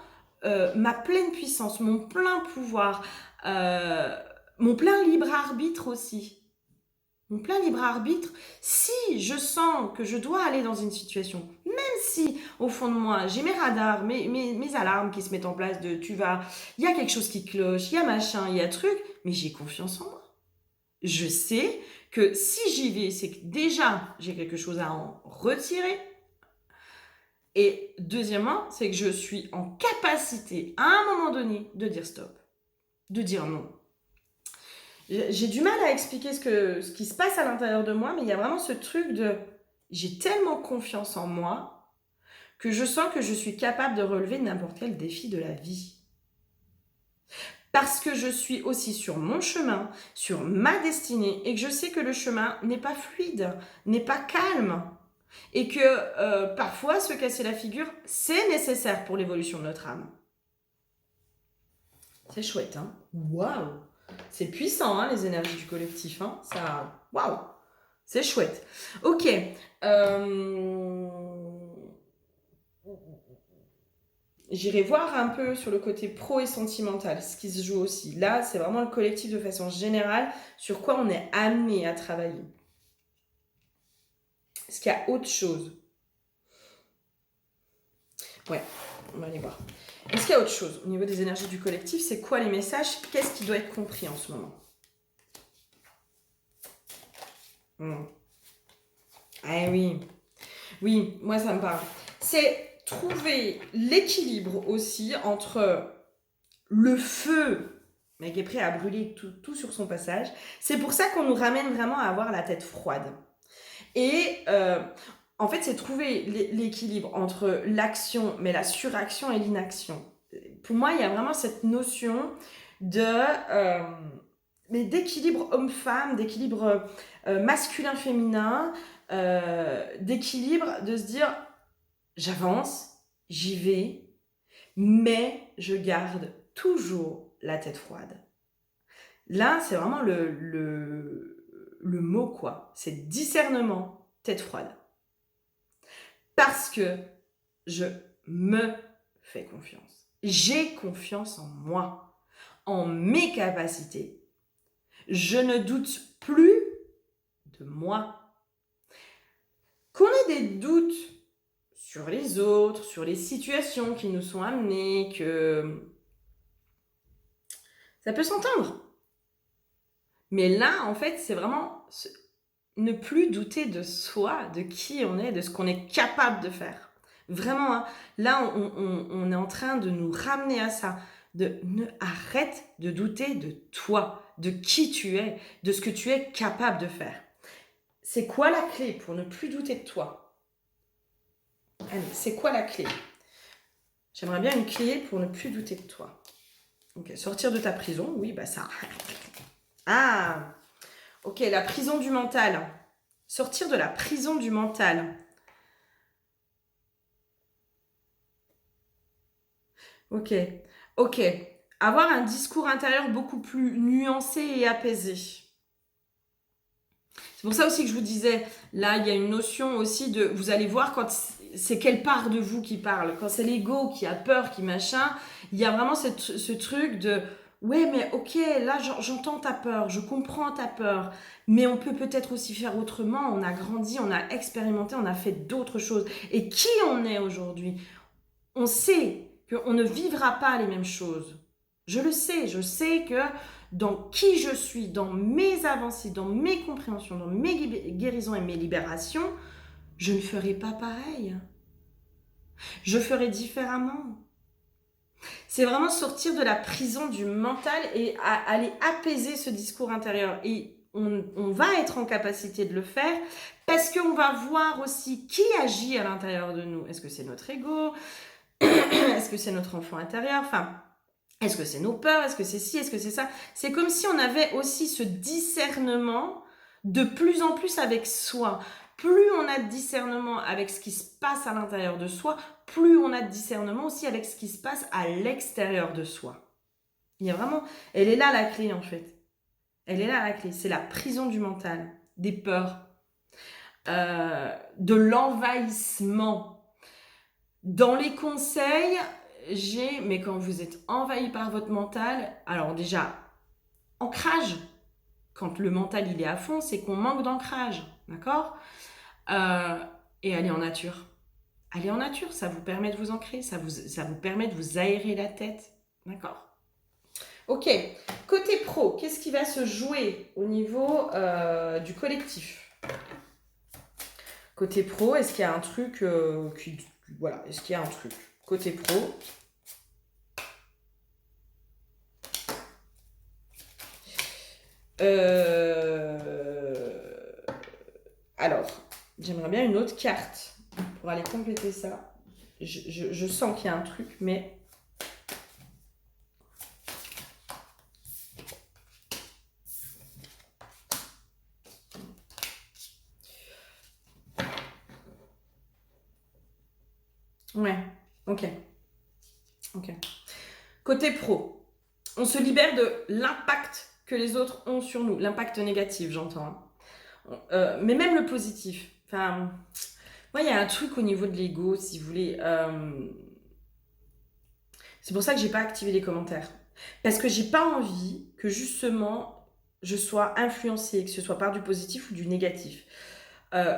ma pleine puissance, mon plein pouvoir, mon plein libre arbitre aussi. Mon plein libre arbitre, si je sens que je dois aller dans une situation, même si au fond de moi j'ai mes radars, mes alarmes qui se mettent en place de il y a quelque chose qui cloche, il y a machin, il y a truc, mais j'ai confiance en moi. Je sais que si j'y vais, c'est que déjà j'ai quelque chose à en retirer. Et deuxièmement, c'est que je suis en capacité, à un moment donné, de dire stop, de dire non. J'ai du mal à expliquer ce qui se passe à l'intérieur de moi, mais il y a vraiment ce truc de... J'ai tellement confiance en moi que je sens que je suis capable de relever n'importe quel défi de la vie. Parce que je suis aussi sur mon chemin, sur ma destinée, et que je sais que le chemin n'est pas fluide, n'est pas calme. Et que parfois, se casser la figure, c'est nécessaire pour l'évolution de notre âme. C'est chouette, hein? Waouh! C'est puissant, hein, les énergies du collectif, hein? Ça, waouh! C'est chouette. Ok. J'irai voir un peu sur le côté pro et sentimental, ce qui se joue aussi. Là, c'est vraiment le collectif de façon générale, sur quoi on est amené à travailler. Est-ce qu'il y a autre chose? Ouais, on va aller voir. Est-ce qu'il y a autre chose au niveau des énergies du collectif? C'est quoi les messages? Qu'est-ce qui doit être compris en ce moment? Ah oui. Oui, moi ça me parle. C'est trouver l'équilibre aussi entre le feu, mais qui est prêt à brûler tout sur son passage. C'est pour ça qu'on nous ramène vraiment à avoir la tête froide. Et en fait, c'est trouver l'équilibre entre l'action, mais la suraction et l'inaction. Pour moi, il y a vraiment cette notion mais d'équilibre homme-femme, d'équilibre masculin-féminin, d'équilibre de se dire j'avance, j'y vais, mais je garde toujours la tête froide. Là, c'est vraiment le mot, quoi. C'est discernement, tête froide. Parce que je me fais confiance. J'ai confiance en moi, en mes capacités. Je ne doute plus de moi. Qu'on ait des doutes sur les autres, sur les situations qui nous sont amenées, que ça peut s'entendre. Mais là, en fait, c'est vraiment ne plus douter de soi, de qui on est, de ce qu'on est capable de faire. Vraiment, hein, là, on est en train de nous ramener à ça. Arrête de douter de toi, de qui tu es, de ce que tu es capable de faire. C'est quoi la clé pour ne plus douter de toi? Allez, c'est quoi la clé? J'aimerais bien une clé pour ne plus douter de toi. Ok, sortir de ta prison, oui, bah ça. Ah, ok, la prison du mental. Sortir de la prison du mental. Ok, ok. Avoir un discours intérieur beaucoup plus nuancé et apaisé. C'est pour ça aussi que je vous disais, là, il y a une notion aussi de... Vous allez voir quand c'est quelle part de vous qui parle. Quand c'est l'ego qui a peur, qui machin, il y a vraiment ce truc de... Ouais, mais ok, là, j'entends ta peur, je comprends ta peur, mais on peut peut-être aussi faire autrement. On a grandi, on a expérimenté, on a fait d'autres choses. Et qui on est aujourd'hui? On sait qu'on ne vivra pas les mêmes choses. Je sais que dans qui je suis, dans mes avancées, dans mes compréhensions, dans mes guérisons et mes libérations, je ne ferai pas pareil. Je ferai différemment. C'est vraiment sortir de la prison du mental et aller apaiser ce discours intérieur. Et on va être en capacité de le faire parce qu'on va voir aussi qui agit à l'intérieur de nous. Est-ce que c'est notre ego? Est-ce que c'est notre enfant intérieur? Enfin, est-ce que c'est nos peurs? Est-ce que c'est ci? Est-ce que c'est ça? C'est comme si on avait aussi ce discernement de plus en plus avec soi. Plus on a de discernement avec ce qui se passe à l'intérieur de soi, plus on a de discernement aussi avec ce qui se passe à l'extérieur de soi. Il y a vraiment... Elle est là la clé en fait. Elle est là la clé. C'est la prison du mental, des peurs, de l'envahissement. Dans les conseils, mais quand vous êtes envahi par votre mental, alors déjà, ancrage. Quand le mental il est à fond, c'est qu'on manque d'ancrage, d'accord? Et aller en nature. Aller en nature, ça vous permet de vous ancrer, ça vous permet de vous aérer la tête, d'accord? Ok, côté pro, qu'est-ce qui va se jouer au niveau du collectif? Côté pro, est-ce qu'il y a un truc voilà, est-ce qu'il y a un truc côté pro? Alors, j'aimerais bien une autre carte pour aller compléter ça. Je sens qu'il y a un truc, mais... Ouais, ok. Ok. Côté pro, on se libère de l'impact que les autres ont sur nous. L'impact négatif, j'entends. Mais même le positif. Enfin, moi, il y a un truc au niveau de l'ego, si vous voulez. C'est pour ça que j'ai pas activé les commentaires. Parce que j'ai pas envie que justement je sois influencée, que ce soit par du positif ou du négatif.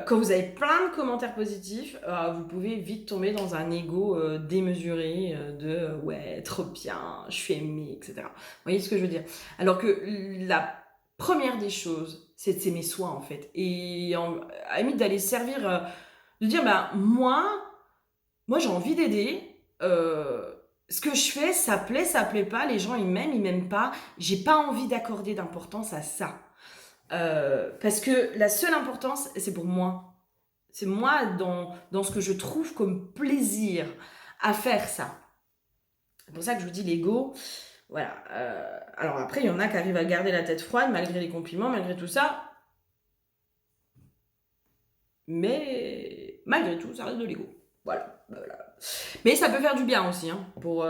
Quand vous avez plein de commentaires positifs, vous pouvez vite tomber dans un ego démesuré de ouais, trop bien, je suis aimée, etc. Vous voyez ce que je veux dire? Alors que la première des choses, c'est de s'aimer soi en fait. Et à la limite d'aller servir, de dire bah moi j'ai envie d'aider. ce que je fais, ça plaît pas, les gens ils m'aiment pas, j'ai pas envie d'accorder d'importance à ça. Parce que la seule importance, c'est pour moi. C'est moi dans ce que je trouve comme plaisir à faire ça. C'est pour ça que je vous dis l'ego, voilà. Alors après, il y en a qui arrivent à garder la tête froide malgré les compliments, malgré tout ça. Mais malgré tout, ça reste de l'ego. Voilà. Mais ça peut faire du bien aussi, hein, pour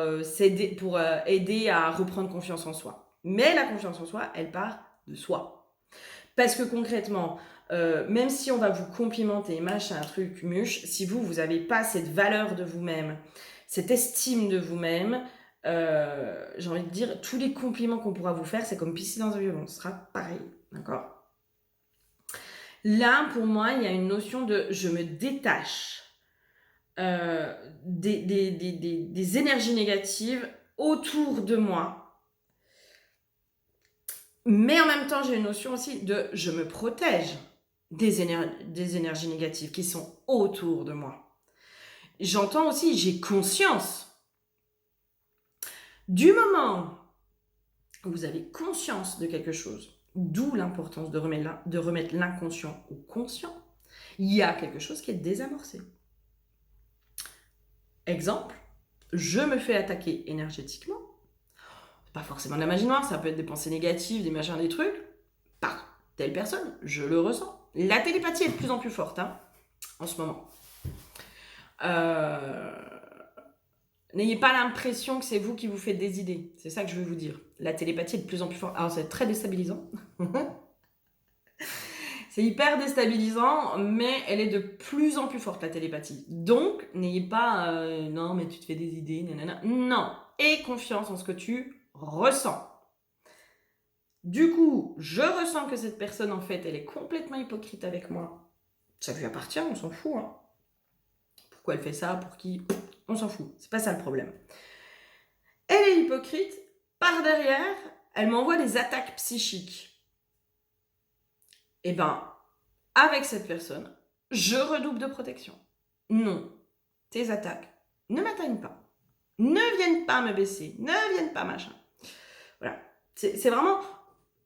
aider à reprendre confiance en soi. Mais la confiance en soi, elle part de soi. Parce que concrètement, même si on va vous complimenter, machin, truc, muche, si vous n'avez pas cette valeur de vous-même, cette estime de vous-même, j'ai envie de dire, tous les compliments qu'on pourra vous faire, c'est comme pisser dans un violon, ce sera pareil, d'accord? Là, pour moi, il y a une notion de je me détache des énergies négatives autour de moi. Mais en même temps, j'ai une notion aussi de je me protège des énergies négatives qui sont autour de moi. J'entends aussi, j'ai conscience. Du moment où vous avez conscience de quelque chose, d'où l'importance de remettre l'inconscient au conscient, il y a quelque chose qui est désamorcé. Exemple, je me fais attaquer énergétiquement. Pas forcément de la magie noire, ça peut être des pensées négatives, des machins, des trucs, par telle personne, je le ressens. La télépathie est de plus en plus forte, hein, en ce moment. N'ayez pas l'impression que c'est vous qui vous faites des idées. C'est ça que je veux vous dire. La télépathie est de plus en plus forte. Alors, c'est très déstabilisant. C'est hyper déstabilisant, mais elle est de plus en plus forte, la télépathie. Donc, n'ayez pas non, mais tu te fais des idées, nanana. Non. Aie confiance en ce que tu ressens. Du coup, je ressens que cette personne, en fait, elle est complètement hypocrite avec moi. Ça lui appartient, on s'en fout. Hein. Pourquoi elle fait ça, pour qui, on s'en fout. C'est pas ça le problème. Elle est hypocrite. Par derrière, elle m'envoie des attaques psychiques. Eh ben, avec cette personne, je redouble de protection. Non, tes attaques ne m'atteignent pas. Ne viennent pas me baisser. Ne viennent pas machin. Voilà. C'est vraiment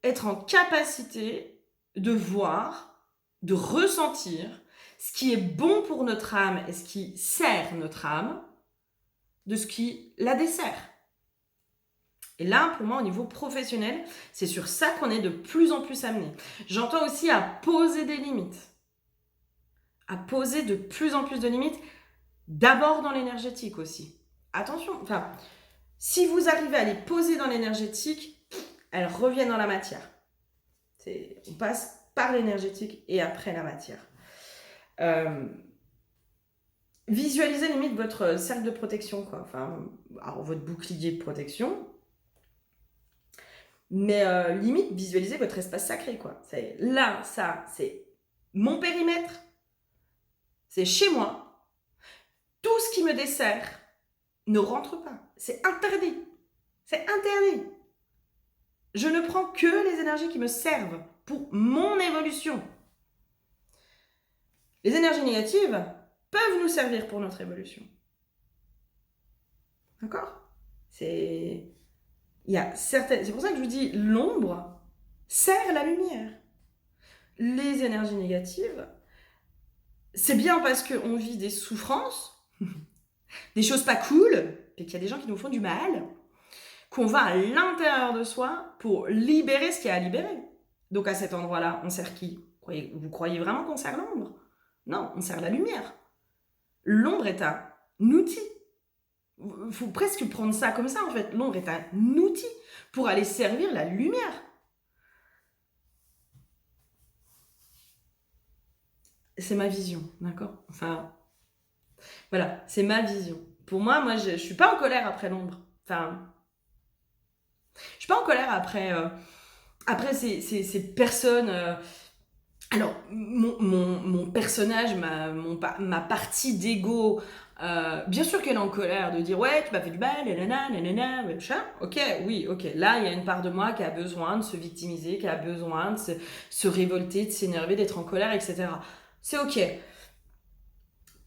être en capacité de voir, de ressentir ce qui est bon pour notre âme et ce qui sert notre âme de ce qui la dessert. Et là, pour moi, au niveau professionnel, c'est sur ça qu'on est de plus en plus amené. J'entends aussi à poser des limites. À poser de plus en plus de limites, d'abord dans l'énergétique aussi. Attention, enfin, si vous arrivez à les poser dans l'énergétique, elles reviennent dans la matière. On passe par l'énergétique et après la matière. Visualisez limite votre cercle de protection, quoi. Enfin, alors votre bouclier de protection. Mais limite, visualisez votre espace sacré, quoi. C'est là, ça, c'est mon périmètre. C'est chez moi. Tout ce qui me dessert ne rentre pas. C'est interdit. C'est interdit. Je ne prends que les énergies qui me servent pour mon évolution. Les énergies négatives peuvent nous servir pour notre évolution. D'accord ? C'est pour ça que je vous dis, l'ombre sert la lumière. Les énergies négatives, c'est bien parce qu'on vit des souffrances, des choses pas cool, et qu'il y a des gens qui nous font du mal, qu'on va à l'intérieur de soi pour libérer ce qu'il y a à libérer. Donc à cet endroit-là, on sert qui ? Vous croyez vraiment qu'on sert l'ombre ? Non, on sert la lumière. L'ombre est un outil. Il faut presque prendre ça comme ça, en fait. L'ombre est un outil pour aller servir la lumière. C'est ma vision, d'accord ? Enfin, voilà, c'est ma vision. Pour moi, je suis pas en colère après l'ombre. Enfin, je suis pas en colère après ces personnes... Alors, mon personnage, ma partie d'ego, bien sûr qu'elle est en colère de dire ouais, tu m'as fait du mal, nanana, machin. Ok, oui, ok. Là, il y a une part de moi qui a besoin de se victimiser, qui a besoin de se révolter, de s'énerver, d'être en colère, etc. C'est ok.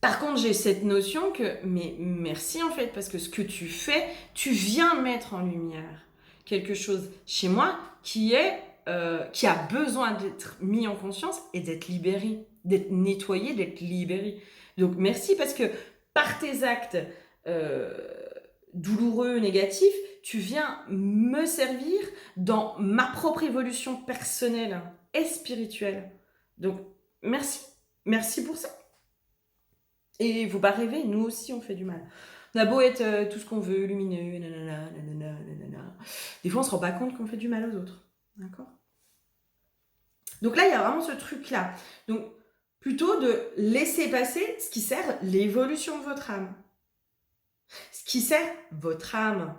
Par contre, j'ai cette notion que, mais merci en fait, parce que ce que tu fais, tu viens mettre en lumière quelque chose chez moi qui a besoin d'être mis en conscience et d'être libéré, d'être nettoyé, d'être libéré. Donc merci parce que par tes actes euh, douloureux, négatifs, tu viens me servir dans ma propre évolution personnelle et spirituelle. Donc merci, merci pour ça. Et faut pas rêver, nous aussi on fait du mal. On a beau être tout ce qu'on veut, lumineux, nanana, nanana, nanana. Des fois on se rend pas compte qu'on fait du mal aux autres. D'accord? Donc là, il y a vraiment ce truc-là. Donc, plutôt de laisser passer ce qui sert l'évolution de votre âme. Ce qui sert votre âme.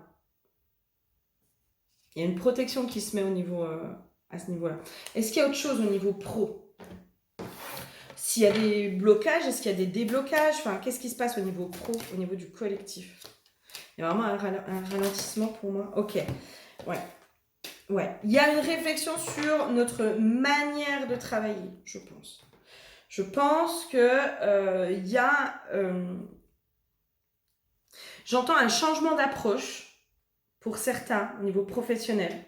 Il y a une protection qui se met au niveau, à ce niveau-là. Est-ce qu'il y a autre chose au niveau pro? S'il y a des blocages, est-ce qu'il y a des déblocages? Enfin, qu'est-ce qui se passe au niveau pro, au niveau du collectif? Il y a vraiment un ralentissement pour moi. Ok, ouais. Ouais, il y a une réflexion sur notre manière de travailler, je pense. Je pense que il y a... j'entends un changement d'approche pour certains au niveau professionnel.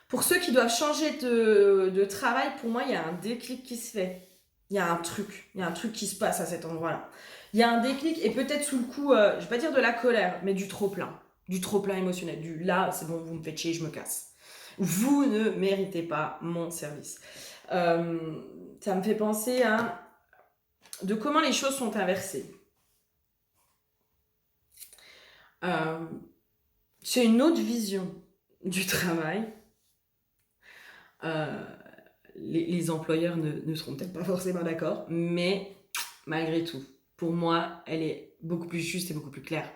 Pour ceux qui doivent changer de travail, pour moi, il y a un déclic qui se fait. Il y a un truc qui se passe à cet endroit-là. Il y a un déclic et peut-être sous le coup, je vais pas dire de la colère, mais du trop-plein émotionnel. Du là, c'est bon, vous me faites chier, je me casse. Vous ne méritez pas mon service. Ça me fait penser à de comment les choses sont inversées. C'est une autre vision du travail. Les employeurs ne seront peut-être pas forcément d'accord, mais malgré tout, pour moi, elle est beaucoup plus juste et beaucoup plus claire.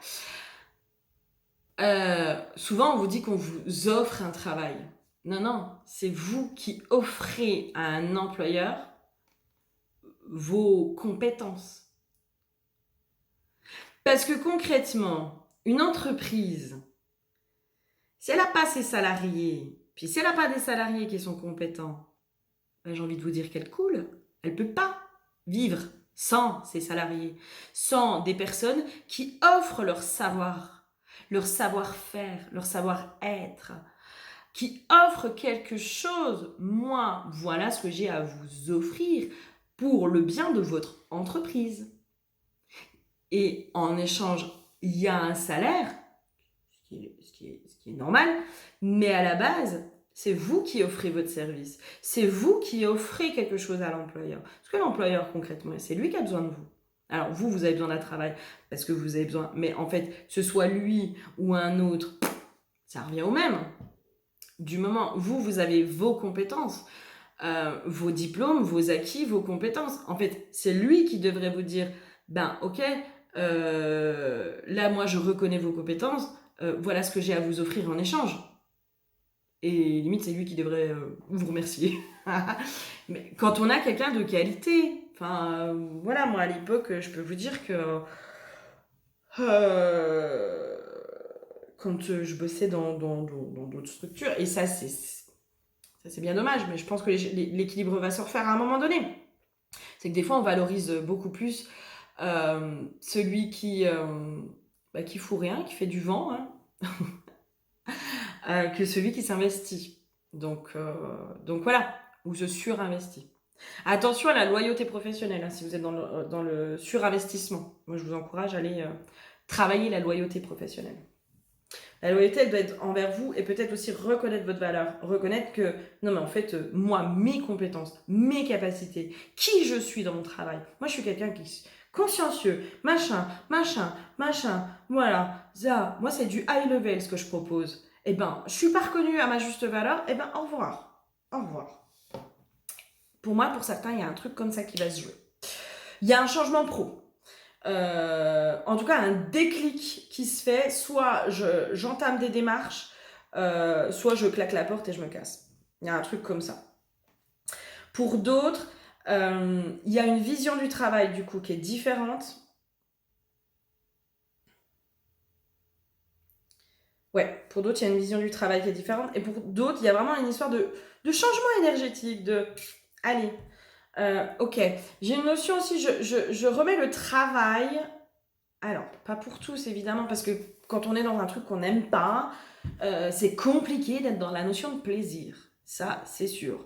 Souvent, on vous dit qu'on vous offre un travail. Non, c'est vous qui offrez à un employeur vos compétences. Parce que concrètement, une entreprise, si elle n'a pas ses salariés, puis si elle n'a pas des salariés qui sont compétents, ben j'ai envie de vous dire qu'elle coule. Elle ne peut pas vivre sans ses salariés, sans des personnes qui offrent leur savoir, leur savoir-faire, leur savoir-être, qui offrent quelque chose. Moi, voilà ce que j'ai à vous offrir pour le bien de votre entreprise. Et en échange, il y a un salaire, ce qui est normal, mais à la base, c'est vous qui offrez votre service. C'est vous qui offrez quelque chose à l'employeur. Parce que l'employeur, concrètement, c'est lui qui a besoin de vous. Alors, vous avez besoin d'un travail parce que vous avez besoin... Mais en fait, que ce soit lui ou un autre, ça revient au même. Du moment où vous avez vos compétences, vos diplômes, vos acquis, vos compétences. En fait, c'est lui qui devrait vous dire, ben ok, là moi je reconnais vos compétences, voilà ce que j'ai à vous offrir en échange. Et limite c'est lui qui devrait vous remercier. Mais quand on a quelqu'un de qualité, enfin voilà, moi à l'époque je peux vous dire que quand je bossais dans d'autres structures, et ça c'est bien dommage, mais je pense que l'équilibre va se refaire à un moment donné. C'est que des fois, on valorise beaucoup plus celui qui fout rien, qui fait du vent, hein, que celui qui s'investit. Donc voilà, ou se surinvestit. Attention à la loyauté professionnelle, hein, si vous êtes dans le surinvestissement. Moi, je vous encourage à aller travailler la loyauté professionnelle. La loyauté, elle doit être envers vous et peut-être aussi reconnaître votre valeur. Reconnaître que, non mais en fait, moi, mes compétences, mes capacités, qui je suis dans mon travail. Moi, je suis quelqu'un qui est consciencieux, machin, voilà. Ça, moi, c'est du high level ce que je propose. Eh ben, je suis pas reconnue à ma juste valeur, eh ben, au revoir. Au revoir. Pour moi, pour certains, il y a un truc comme ça qui va se jouer. Il y a un changement pro. En tout cas un déclic qui se fait, soit j'entame des démarches, soit je claque la porte et je me casse. Il y a un truc comme ça. Pour d'autres, il y a une vision du travail du coup qui est différente. Ouais, pour d'autres, il y a une vision du travail qui est différente. Et pour d'autres, il y a vraiment une histoire de changement énergétique, de... Allez, Ok, j'ai une notion aussi, je remets le travail. Alors, pas pour tous évidemment, parce que quand on est dans un truc qu'on n'aime pas, c'est compliqué d'être dans la notion de plaisir. Ça, c'est sûr.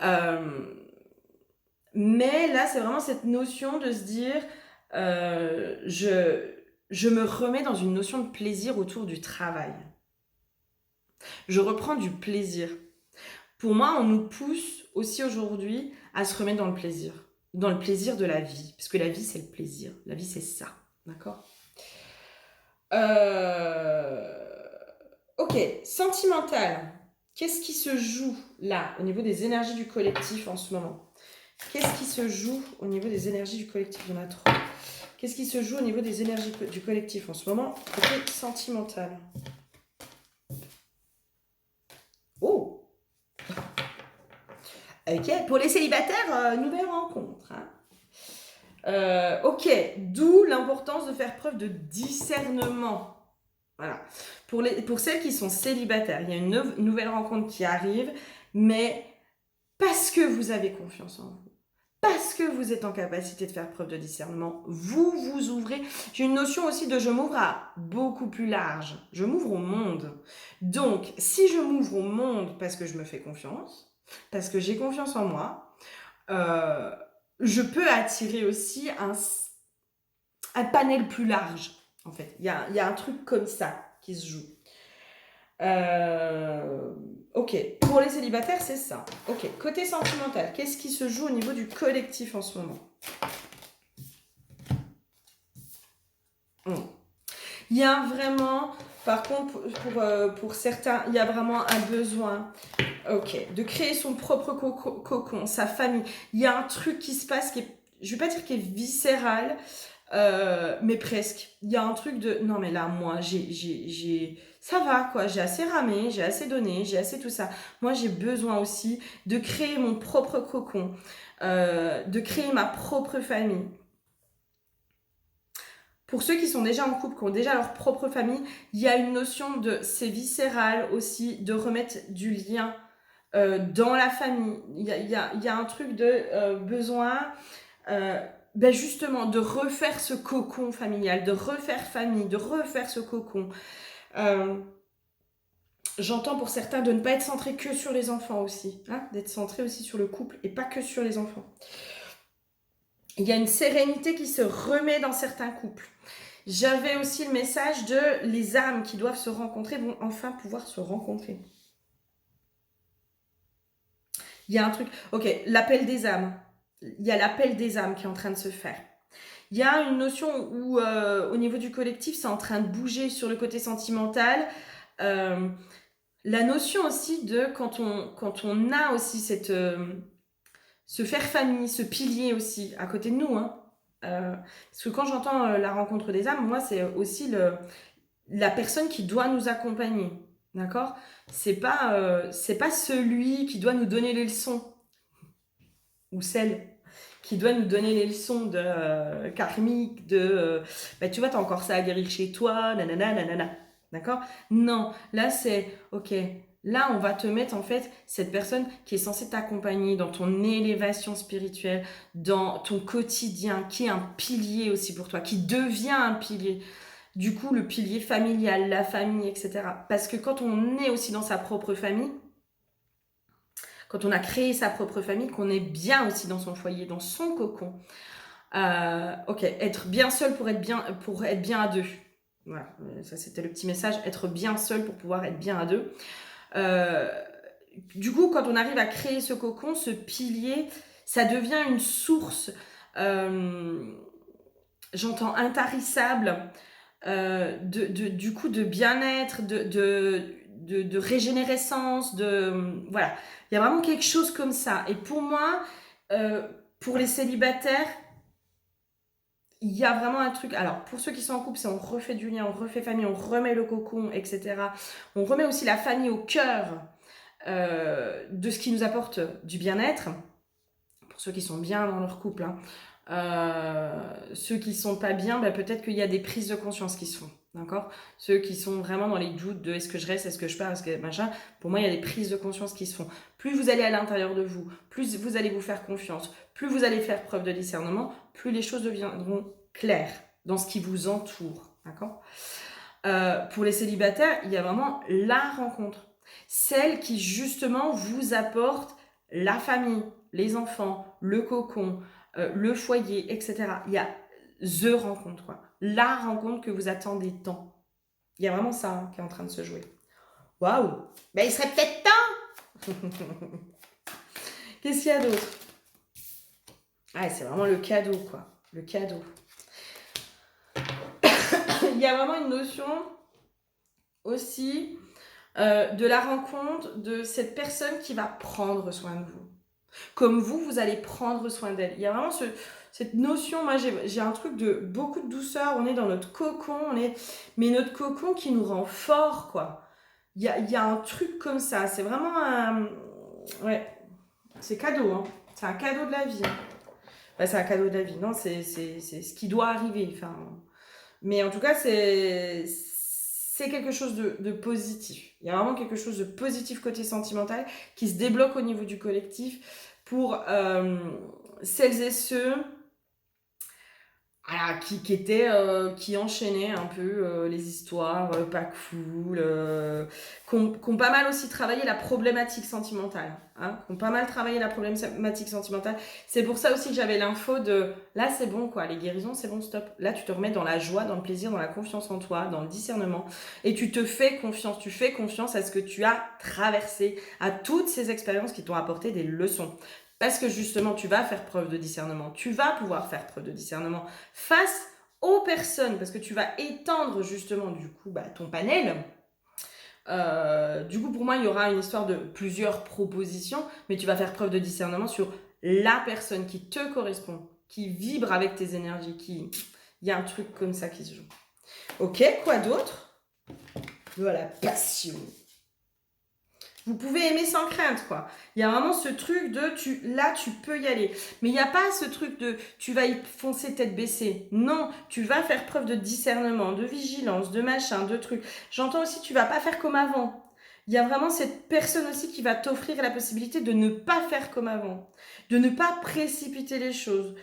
Euh, mais là, c'est vraiment cette notion de se dire, euh, je, je me remets dans une notion de plaisir autour du travail. Je reprends du plaisir. Pour moi, on nous pousse aussi aujourd'hui à se remettre dans le plaisir de la vie, parce que la vie, c'est le plaisir. La vie, c'est ça. D'accord. Euh, Ok, sentimental. Qu'est-ce qui se joue là, au niveau des énergies du collectif en ce moment? Qu'est-ce qui se joue au niveau des énergies du collectif? Il y en a trop. Qu'est-ce qui se joue au niveau des énergies du collectif en ce moment? Côté sentimental. Oh, ok. Pour les célibataires, nouvelle rencontre. Hein. Ok, d'où l'importance de faire preuve de discernement. Voilà. Pour celles qui sont célibataires, il y a une nouvelle rencontre qui arrive, mais parce que vous avez confiance en vous, parce que vous êtes en capacité de faire preuve de discernement, vous vous ouvrez. J'ai une notion aussi de je m'ouvre à beaucoup plus large. Je m'ouvre au monde. Donc, si je m'ouvre au monde parce que je me fais confiance, parce que j'ai confiance en moi, euh, je peux attirer aussi un panel plus large, en fait. Il y a un truc comme ça qui se joue. Ok, pour les célibataires, c'est ça. Ok, côté sentimental, qu'est-ce qui se joue au niveau du collectif en ce moment? Il y a vraiment, par contre, pour certains, il y a vraiment un besoin, ok, de créer son propre cocon, sa famille. Il y a un truc qui se passe qui est, je vais pas dire qui est viscéral, mais presque. Il y a un truc de, non mais là, moi, ça va quoi, j'ai assez ramé, j'ai assez donné, j'ai assez tout ça. Moi, j'ai besoin aussi de créer mon propre cocon, de créer ma propre famille. Pour ceux qui sont déjà en couple, qui ont déjà leur propre famille, il y a une notion de, c'est viscéral aussi, de remettre du lien dans la famille. Il y a un truc de besoin, ben justement, de refaire ce cocon familial, de refaire famille, de refaire ce cocon. J'entends pour certains de ne pas être centré que sur les enfants aussi, hein, d'être centré aussi sur le couple et pas que sur les enfants. Il y a une sérénité qui se remet dans certains couples. J'avais aussi le message de les âmes qui doivent se rencontrer vont enfin pouvoir se rencontrer. Il y a un truc, ok, l'appel des âmes. Il y a l'appel des âmes qui est en train de se faire. Il y a une notion où, au niveau du collectif, c'est en train de bouger sur le côté sentimental. La notion aussi de quand on a aussi ce faire famille, ce pilier aussi à côté de nous. Hein. Parce que quand j'entends la rencontre des âmes, moi, c'est aussi la personne qui doit nous accompagner. D'accord? C'est pas celui qui doit nous donner les leçons. Ou celle qui doit nous donner les leçons de karmique, de bah, tu vois, t'as encore ça à guérir chez toi, nanana, nanana. D'accord? Non, là c'est ok. Là, on va te mettre en fait cette personne qui est censée t'accompagner dans ton élévation spirituelle, dans ton quotidien, qui est un pilier aussi pour toi, qui devient un pilier. Du coup, le pilier familial, la famille, etc. Parce que quand on est aussi dans sa propre famille, quand on a créé sa propre famille, qu'on est bien aussi dans son foyer, dans son cocon. Ok, être bien seul pour être bien à deux. Voilà, ça c'était le petit message, être bien seul pour pouvoir être bien à deux. Du coup, quand on arrive à créer ce cocon, ce pilier, ça devient une source, j'entends intarissable, du coup de bien-être, de régénérescence, voilà. Il y a vraiment quelque chose comme ça. Et pour moi, pour les célibataires, il y a vraiment un truc. Alors, pour ceux qui sont en couple, c'est on refait du lien, on refait famille, on remet le cocon, etc. On remet aussi la famille au cœur de ce qui nous apporte du bien-être. Pour ceux qui sont bien dans leur couple. Hein. Ceux qui sont pas bien, bah, peut-être qu'il y a des prises de conscience qui se font. d'accord? Ceux qui sont vraiment dans les doutes de est-ce que je reste, est-ce que je pars, est-ce que machin. Pour moi, il y a des prises de conscience qui se font. Plus vous allez à l'intérieur de vous, plus vous allez vous faire confiance, plus vous allez faire preuve de discernement, plus les choses deviendront claires dans ce qui vous entoure, d'accord? Pour les célibataires, il y a vraiment la rencontre. Celle qui, justement, vous apporte la famille, les enfants, le cocon, le foyer, etc. Il y a the rencontre, quoi. La rencontre que vous attendez tant. Il y a vraiment ça qui est en train de se jouer. Waouh! Ben, il serait peut-être temps! Qu'est-ce qu'il y a d'autre? Ah, c'est vraiment le cadeau, quoi. Le cadeau. Il y a vraiment une notion aussi de la rencontre de cette personne qui va prendre soin de vous. Comme vous allez prendre soin d'elle. Il y a vraiment cette notion, moi j'ai un truc de beaucoup de douceur, on est dans notre cocon, mais notre cocon qui nous rend fort, quoi. Il y a un truc comme ça, c'est vraiment un... Ouais, c'est cadeau, hein. C'est un cadeau de la vie. Enfin, c'est un cadeau de la vie, non, c'est ce qui doit arriver, enfin... Mais en tout cas, c'est quelque chose de positif. Il y a vraiment quelque chose de positif côté sentimental qui se débloque au niveau du collectif pour celles et ceux voilà, qui enchaînaient un peu les histoires pas cool, qui ont pas mal aussi travaillé la problématique sentimentale. Hein, qui ont pas mal travaillé la problématique sentimentale. C'est pour ça aussi que j'avais l'info de là c'est bon quoi, les guérisons c'est bon stop. Là tu te remets dans la joie, dans le plaisir, dans la confiance en toi, dans le discernement et tu te fais confiance. Tu fais confiance à ce que tu as traversé, à toutes ces expériences qui t'ont apporté des leçons. Parce que justement, tu vas faire preuve de discernement. Tu vas pouvoir faire preuve de discernement face aux personnes. Parce que tu vas étendre justement du coup ton panel. Du coup, pour moi, il y aura une histoire de plusieurs propositions. Mais tu vas faire preuve de discernement sur la personne qui te correspond. Qui vibre avec tes énergies. Il y a un truc comme ça qui se joue. Ok, quoi d'autre? Voilà, passion. Vous pouvez aimer sans crainte, quoi. Il y a vraiment ce truc de là, tu peux y aller. Mais il n'y a pas ce truc de tu vas y foncer tête baissée. Non, tu vas faire preuve de discernement, de vigilance, de machin, de trucs. J'entends aussi, tu vas pas faire comme avant. Il y a vraiment cette personne aussi qui va t'offrir la possibilité de ne pas faire comme avant, de ne pas précipiter les choses.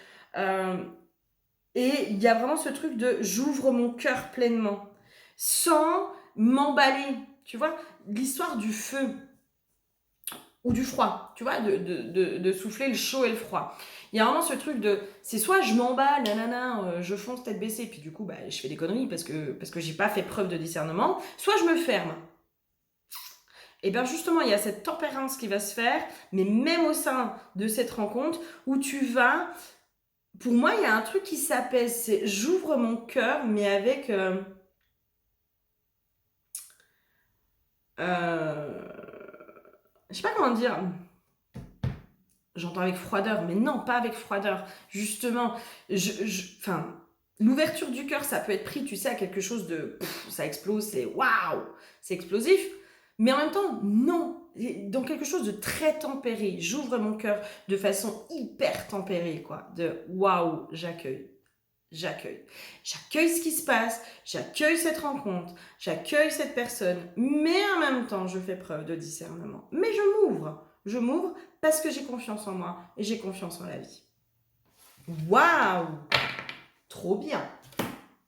Et il y a vraiment ce truc de j'ouvre mon cœur pleinement, sans m'emballer. Tu vois, l'histoire du feu ou du froid, tu vois, de souffler le chaud et le froid. Il y a vraiment ce truc de, c'est soit je m'emballe, nanana, je fonce tête baissée, puis du coup, je fais des conneries parce que j'ai pas fait preuve de discernement, soit je me ferme. Et bien justement, il y a cette tempérance qui va se faire, mais même au sein de cette rencontre, où tu vas, pour moi, il y a un truc qui s'appelle, c'est j'ouvre mon cœur, mais avec... je sais pas comment dire... J'entends avec froideur, mais non, pas avec froideur. Justement, l'ouverture du cœur, ça peut être pris, tu sais, à quelque chose de... ça explose, c'est waouh, c'est explosif. Mais en même temps, non. Dans quelque chose de très tempéré. J'ouvre mon cœur de façon hyper tempérée, quoi. De waouh, j'accueille. J'accueille ce qui se passe, j'accueille cette rencontre, j'accueille cette personne, mais en même temps, je fais preuve de discernement. Mais je m'ouvre parce que j'ai confiance en moi et j'ai confiance en la vie. Waouh! Trop bien!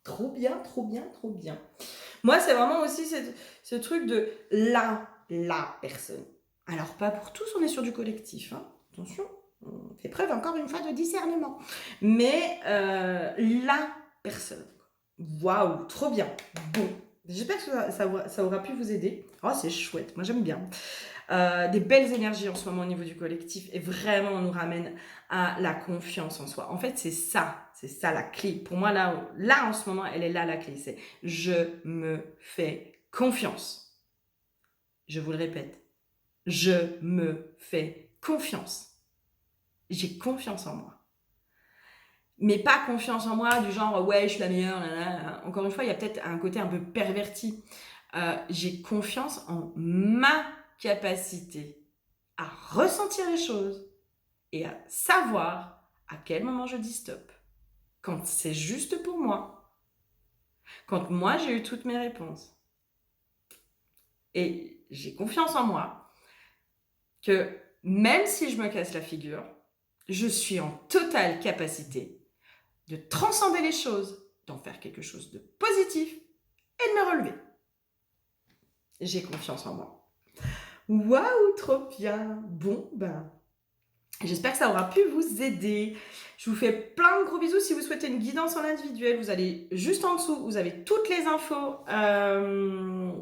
Trop bien, trop bien, trop bien. Moi, c'est vraiment aussi ce truc de la personne. Alors, pas pour tous, on est sur du collectif, hein. Attention. On fait preuve encore une fois de discernement. Mais la personne. Waouh, trop bien. Bon, j'espère que ça aura pu vous aider. Oh, c'est chouette, moi j'aime bien. Des belles énergies en ce moment au niveau du collectif et vraiment on nous ramène à la confiance en soi. En fait, c'est ça la clé. Pour moi, là en ce moment, elle est là la clé. C'est je me fais confiance. Je vous le répète, je me fais confiance. J'ai confiance en moi. Mais pas confiance en moi du genre ouais je suis la meilleure, nanana. Encore une fois il y a peut-être un côté un peu perverti. J'ai confiance en ma capacité à ressentir les choses et à savoir à quel moment je dis stop. Quand c'est juste pour moi quand moi j'ai eu toutes mes réponses. Et j'ai confiance en moi que même si je me casse la figure, je suis en totale capacité de transcender les choses, d'en faire quelque chose de positif et de me relever. J'ai confiance en moi. Waouh, trop bien. Bon, ben, j'espère que ça aura pu vous aider. Je vous fais plein de gros bisous. Si vous souhaitez une guidance en individuel, vous allez juste en dessous. Vous avez toutes les infos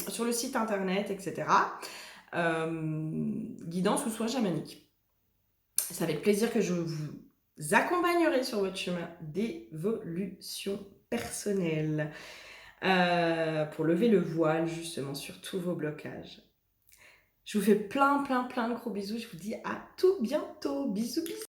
sur le site internet, etc. Guidance ou soin chamanique. C'est avec plaisir que je vous accompagnerai sur votre chemin d'évolution personnelle pour lever le voile justement sur tous vos blocages. Je vous fais plein de gros bisous. Je vous dis à tout bientôt. Bisous, bisous.